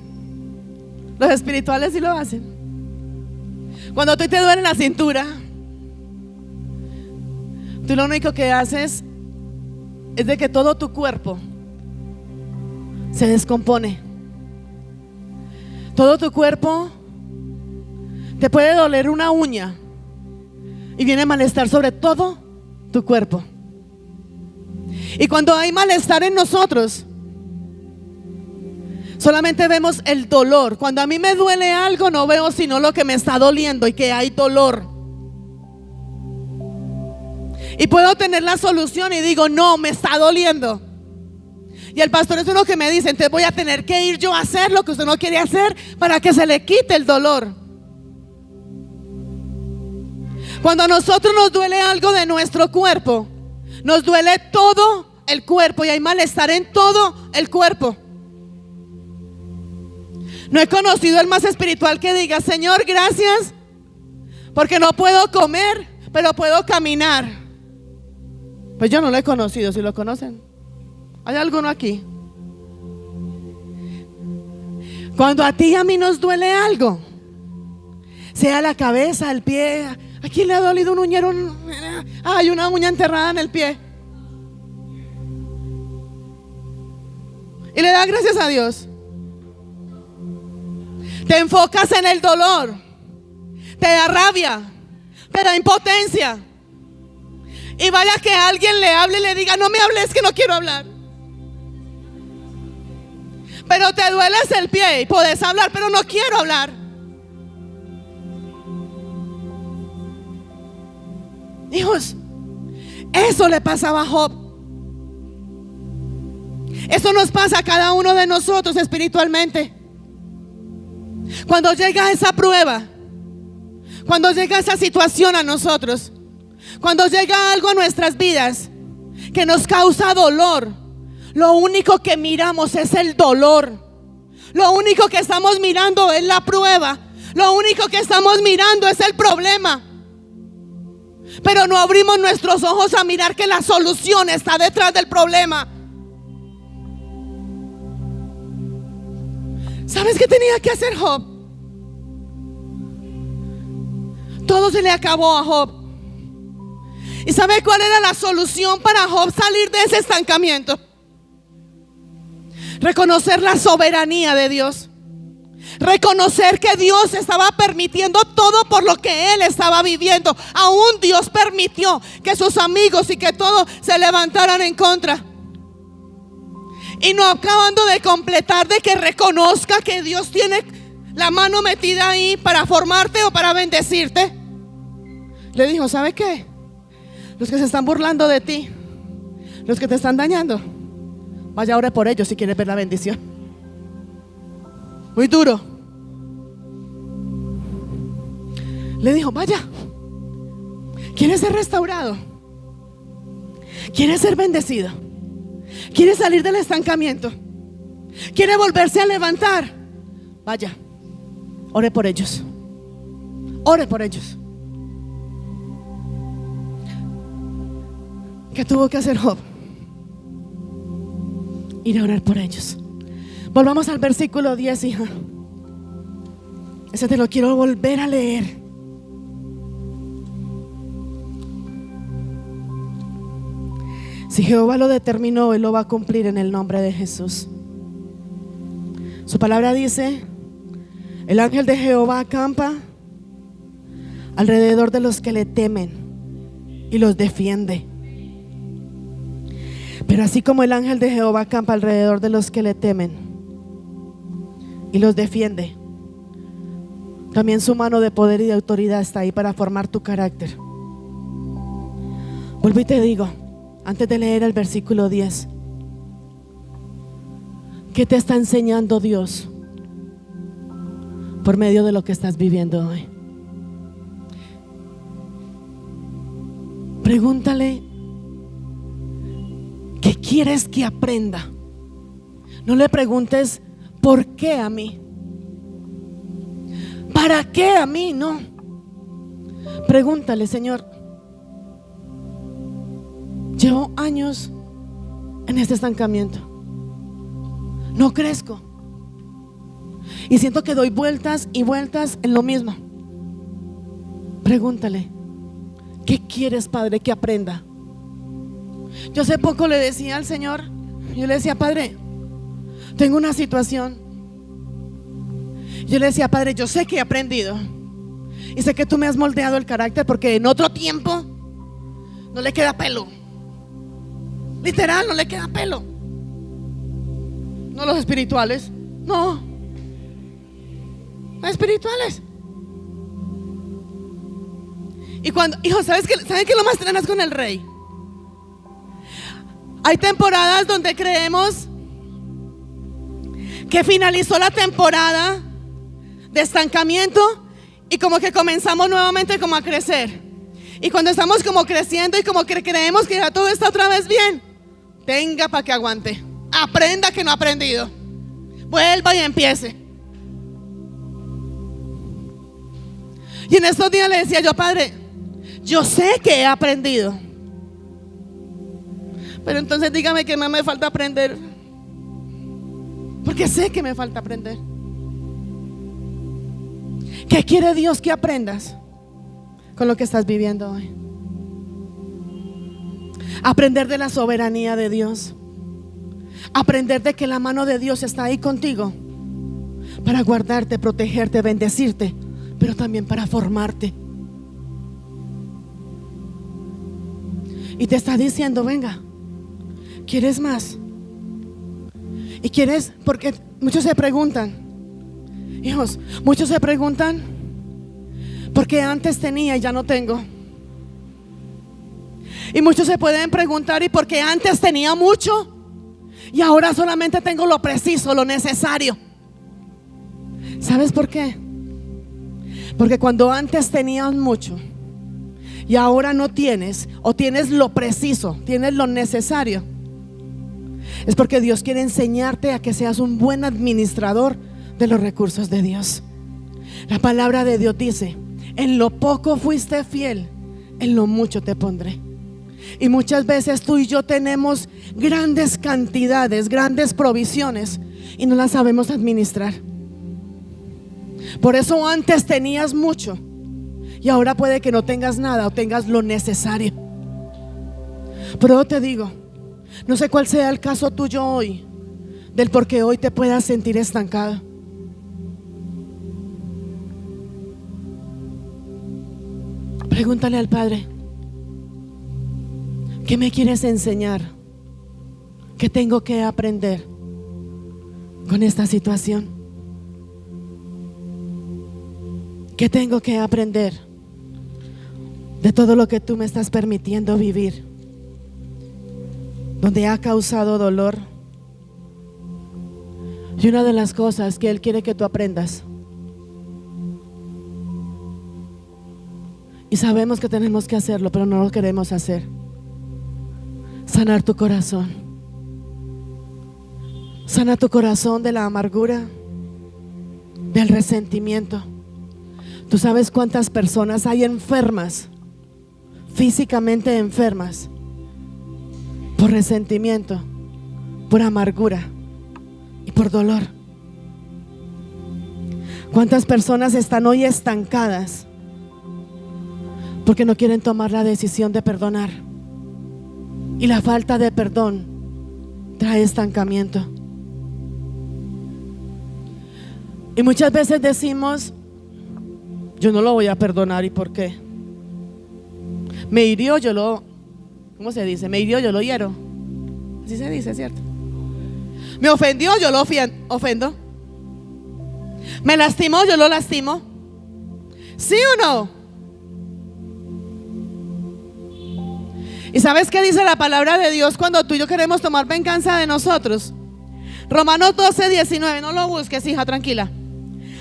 S1: Los espirituales sí lo hacen. Cuando a ti te duele la cintura, tú lo único que haces es de que todo tu cuerpo se descompone. Todo tu cuerpo, te puede doler una uña y viene malestar sobre todo tu cuerpo. Y cuando hay malestar en nosotros, solamente vemos el dolor. Cuando a mí me duele algo, no veo sino lo que me está doliendo y que hay dolor. Y puedo tener la solución y digo: no, me está doliendo. Y el pastor es uno que me dice: entonces voy a tener que ir yo a hacer lo que usted no quiere hacer para que se le quite el dolor. Cuando a nosotros nos duele algo de nuestro cuerpo, nos duele todo el cuerpo y hay malestar en todo el cuerpo. No he conocido el más espiritual que diga: Señor, gracias porque no puedo comer, pero puedo caminar. Pues yo no lo he conocido. ¿Si lo conocen? ¿Hay alguno aquí? Cuando a ti y a mí nos duele algo, sea la cabeza, el pie, ¿A quién le ha dolido un uñero? Hay una uña enterrada en el pie. Y le da gracias a Dios. Te enfocas en el dolor. Te da rabia. Te da impotencia. Y vaya que alguien le hable y le diga: no me hables, que no quiero hablar. Pero te dueles el pie y puedes hablar, pero no quiero hablar. Hijos, eso le pasaba a Job. Eso nos pasa a cada uno de nosotros espiritualmente. Cuando llega esa prueba, cuando llega esa situación a nosotros, cuando llega algo a nuestras vidas que nos causa dolor, lo único que miramos es el dolor. Lo único que estamos mirando es la prueba. Lo único que estamos mirando es el problema. Pero no abrimos nuestros ojos a mirar que la solución está detrás del problema. ¿Sabes qué tenía que hacer Job? Todo se le acabó a Job. ¿Y sabe cuál era la solución para Job salir de ese estancamiento? Reconocer la soberanía de Dios. Reconocer que Dios estaba permitiendo todo por lo que él estaba viviendo. Aún Dios permitió que sus amigos y que todos se levantaran en contra. Y no acabando de completar, de que reconozca que Dios tiene la mano metida ahí para formarte o para bendecirte. Le dijo: ¿sabe qué? Los que se están burlando de ti, los que te están dañando, vaya, ore por ellos si quieres ver la bendición. Muy duro. Le dijo: vaya, ¿quieres ser restaurado? ¿Quieres ser bendecido? ¿Quiere salir del estancamiento? ¿Quiere volverse a levantar? Vaya, ore por ellos. Ore por ellos. ¿Qué tuvo que hacer Job? Ir a orar por ellos. Volvamos al versículo 10, hija. Ese te lo quiero volver a leer. Si Jehová lo determinó, Él lo va a cumplir en el nombre de Jesús. Su palabra dice: el ángel de Jehová acampa alrededor de los que le temen y los defiende. Pero así como el ángel de Jehová acampa alrededor de los que le temen y los defiende, también su mano de poder y de autoridad está ahí para formar tu carácter. Vuelvo y te digo, antes de leer el versículo 10, ¿qué te está enseñando Dios por medio de lo que estás viviendo hoy? Pregúntale: ¿qué quieres que aprenda? No le preguntes: ¿por qué a mí? ¿Para qué a mí? No. Pregúntale: Señor, llevo años en este estancamiento, no crezco y siento que doy vueltas y vueltas en lo mismo. Pregúntale: ¿qué quieres, Padre, que aprenda? Yo hace poco le decía al Señor, yo le decía: Padre, tengo una situación. Yo le decía: Padre, yo sé que he aprendido y sé que tú me has moldeado el carácter, porque en otro tiempo no le queda pelo. Literal, no le queda pelo. No los espirituales, no. Los espirituales. Y cuando, hijo, ¿saben qué es lo más tenaz con el rey? Hay temporadas donde creemos que finalizó la temporada de estancamiento y como que comenzamos nuevamente como a crecer. Y cuando estamos como creciendo y como que creemos que ya todo está otra vez bien, tenga para que aguante. Aprenda que no ha aprendido. Vuelva y empiece. Y en estos días le decía yo: Padre, yo sé que he aprendido, pero entonces dígame qué más me falta aprender, porque sé que me falta aprender. ¿Qué quiere Dios que aprendas? con lo que estás viviendo hoy. Aprender de la soberanía de Dios. Aprender de que la mano de Dios está ahí contigo para guardarte, protegerte, bendecirte, pero también para formarte. Y te está diciendo, venga, ¿quieres más? Y quieres, porque muchos se preguntan, hijos, muchos se preguntan, porque antes tenía y ya no tengo. Y muchos se pueden preguntar, y porque antes tenía mucho y ahora solamente tengo lo preciso, lo necesario. ¿Sabes por qué? Porque cuando antes tenías mucho y ahora no tienes, o tienes lo preciso, tienes lo necesario, es porque Dios quiere enseñarte a que seas un buen administrador de los recursos de Dios. La palabra de Dios dice: en lo poco fuiste fiel, en lo mucho te pondré. Y muchas veces tú y yo tenemos grandes cantidades, grandes provisiones, y no las sabemos administrar. Por eso antes tenías mucho y ahora puede que no tengas nada o tengas lo necesario. Pero te digo, no sé cuál sea el caso tuyo hoy, del por qué hoy te puedas sentir estancado. Pregúntale al Padre: ¿qué me quieres enseñar? ¿Qué tengo que aprender con esta situación? ¿Qué tengo que aprender de todo lo que tú me estás permitiendo vivir, donde ha causado dolor? Y una de las cosas que Él quiere que tú aprendas, y sabemos que tenemos que hacerlo, pero no lo queremos hacer: sanar tu corazón. Sana tu corazón de la amargura, del resentimiento. Tú sabes cuántas personas hay enfermas, físicamente enfermas, por resentimiento, por amargura y por dolor. Cuántas personas están hoy estancadas porque no quieren tomar la decisión de perdonar. Y la falta de perdón trae estancamiento. Y muchas veces decimos: yo no lo voy a perdonar. ¿Y por qué? Me hirió, yo lo... ¿Cómo se dice? Me hirió, yo lo hiero. Así se dice, ¿cierto? Me ofendió, yo lo ofendo. Me lastimó, yo lo lastimo. ¿Sí o no? ¿Y sabes qué dice la palabra de Dios cuando tú y yo queremos tomar venganza de nosotros? Romanos 12:19. No lo busques, hija, tranquila.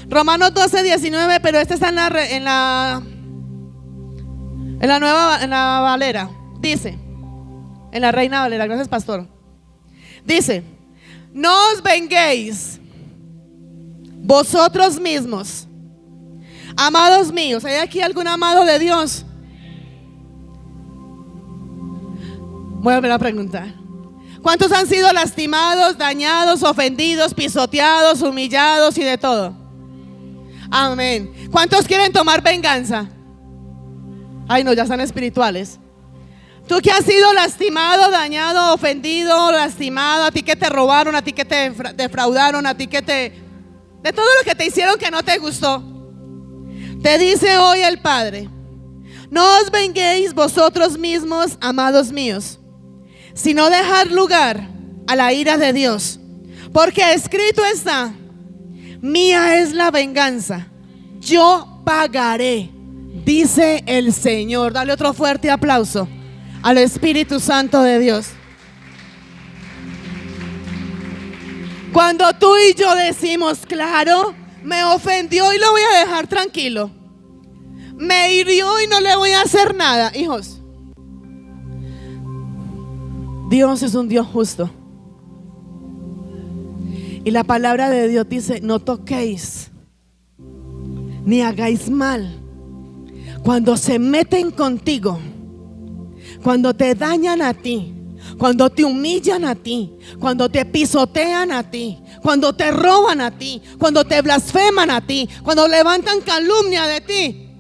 S1: Romanos 12:19, pero este está en la Valera. Dice, en la Reina Valera. Gracias, pastor. Dice: no os venguéis vosotros mismos, amados míos. ¿Hay aquí algún amado de Dios? Voy a volver a preguntar: ¿cuántos han sido lastimados, dañados, ofendidos, pisoteados, humillados y de todo? Amén. ¿Cuántos quieren tomar venganza? Ay, no, ya están espirituales. Tú que has sido lastimado, dañado, ofendido, lastimado, a ti que te robaron, a ti que te defraudaron, a ti que de todo lo que te hicieron que no te gustó. Te dice hoy el Padre: no os venguéis vosotros mismos, amados míos, sino dejad lugar a la ira de Dios, porque escrito está: mía es la venganza, yo pagaré, dice el Señor. Dale otro fuerte aplauso al Espíritu Santo de Dios. Cuando tú y yo decimos: claro, me ofendió y lo voy a dejar tranquilo, me hirió y no le voy a hacer nada. Hijos, Dios es un Dios justo. Y la palabra de Dios dice: no toquéis ni hagáis mal. Cuando se meten contigo, cuando te dañan a ti, cuando te humillan a ti, cuando te pisotean a ti, cuando te roban a ti, cuando te blasfeman a ti, cuando levantan calumnia de ti,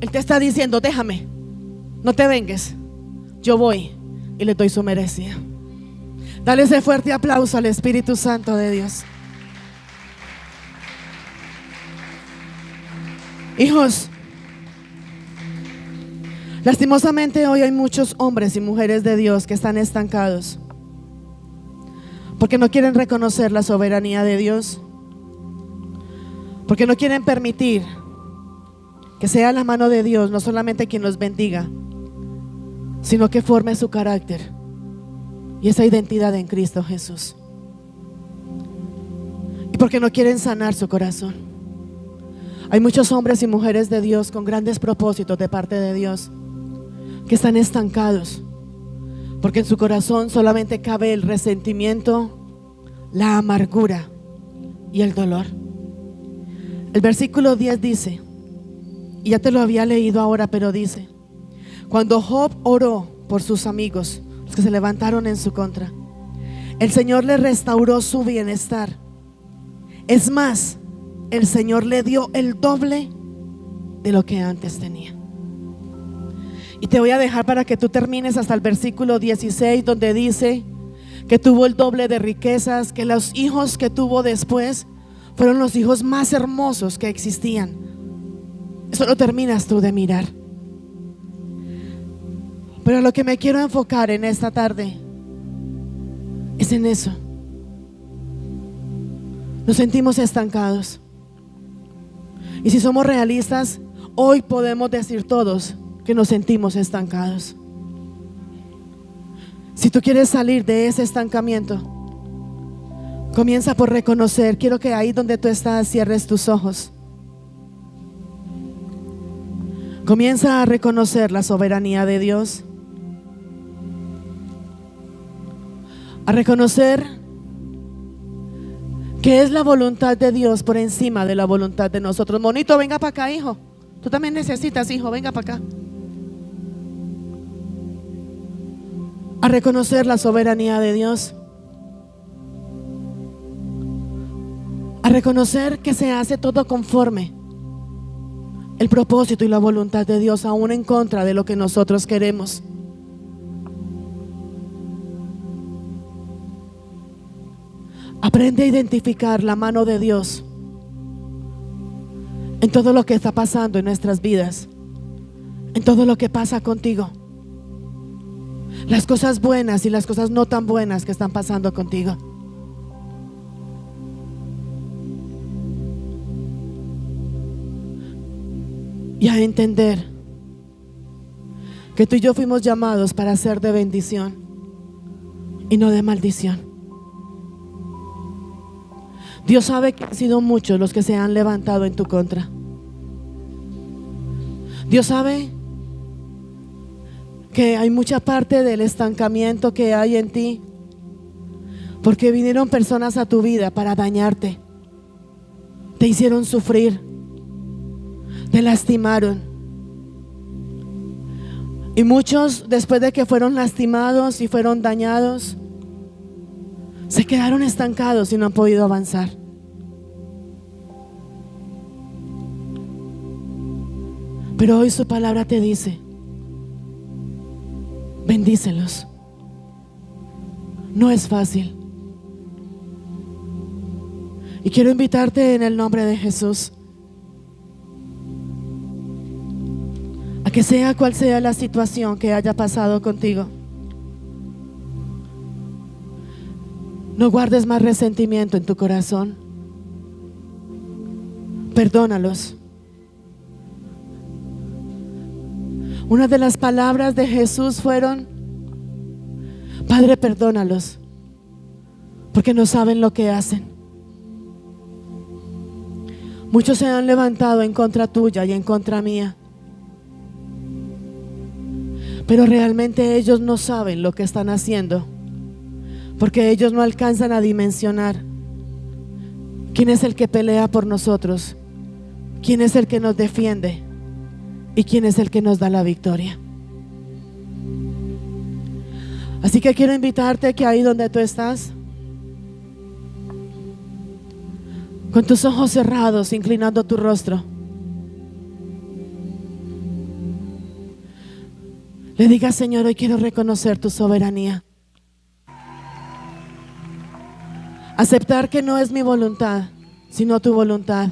S1: Él te está diciendo: déjame, no te vengues, yo voy y le doy su merecida. Dale ese fuerte aplauso al Espíritu Santo de Dios. Hijos, lastimosamente hoy hay muchos hombres y mujeres de Dios que están estancados porque no quieren reconocer la soberanía de Dios, porque no quieren permitir que sea la mano de Dios no solamente quien los bendiga, sino que forme su carácter y esa identidad en Cristo Jesús, y porque no quieren sanar su corazón. Hay muchos hombres y mujeres de Dios con grandes propósitos de parte de Dios que están estancados porque en su corazón solamente cabe el resentimiento, la amargura y el dolor. El versículo 10 dice, y ya te lo había leído ahora, pero dice: cuando Job oró por sus amigos, los que se levantaron en su contra, el Señor le restauró su bienestar. Es más, el Señor le dio el doble de lo que antes tenía. Y te voy a dejar para que tú termines hasta el versículo 16, donde dice que tuvo el doble de riquezas, que los hijos que tuvo después fueron los hijos más hermosos que existían. Eso lo terminas tú de mirar. Pero lo que me quiero enfocar en esta tarde es en eso. Nos sentimos estancados. Y si somos realistas, hoy podemos decir todos que nos sentimos estancados. Si tú quieres salir de ese estancamiento, comienza por reconocer. Quiero que ahí donde tú estás cierres tus ojos. Comienza a reconocer la soberanía de Dios, a reconocer que es la voluntad de Dios por encima de la voluntad de nosotros. Monito, venga para acá, hijo. Tú también necesitas, hijo, venga para acá. A reconocer la soberanía de Dios, a reconocer que se hace todo conforme el propósito y la voluntad de Dios, aún en contra de lo que nosotros queremos. Aprende a identificar la mano de Dios en todo lo que está pasando en nuestras vidas, en todo lo que pasa contigo, las cosas buenas y las cosas no tan buenas que están pasando contigo. Y a entender que tú y yo fuimos llamados para ser de bendición y no de maldición. Dios sabe que han sido muchos los que se han levantado en tu contra. Dios sabe que hay mucha parte del estancamiento que hay en ti porque vinieron personas a tu vida para dañarte, te hicieron sufrir, te lastimaron. Y muchos, después de que fueron lastimados y fueron dañados, se quedaron estancados y no han podido avanzar. Pero hoy su palabra te dice: bendícelos. No es fácil. Y quiero invitarte en el nombre de Jesús a que sea cual sea la situación que haya pasado contigo, no guardes más resentimiento en tu corazón. Perdónalos. Una de las palabras de Jesús fueron: Padre, perdónalos, porque no saben lo que hacen. Muchos se han levantado en contra tuya y en contra mía, pero realmente ellos no saben lo que están haciendo, porque ellos no alcanzan a dimensionar quién es el que pelea por nosotros, quién es el que nos defiende y quién es el que nos da la victoria. Así que quiero invitarte que ahí donde tú estás, con tus ojos cerrados, inclinando tu rostro, Le diga: Señor, hoy quiero reconocer tu soberanía. Aceptar que no es mi voluntad, sino tu voluntad.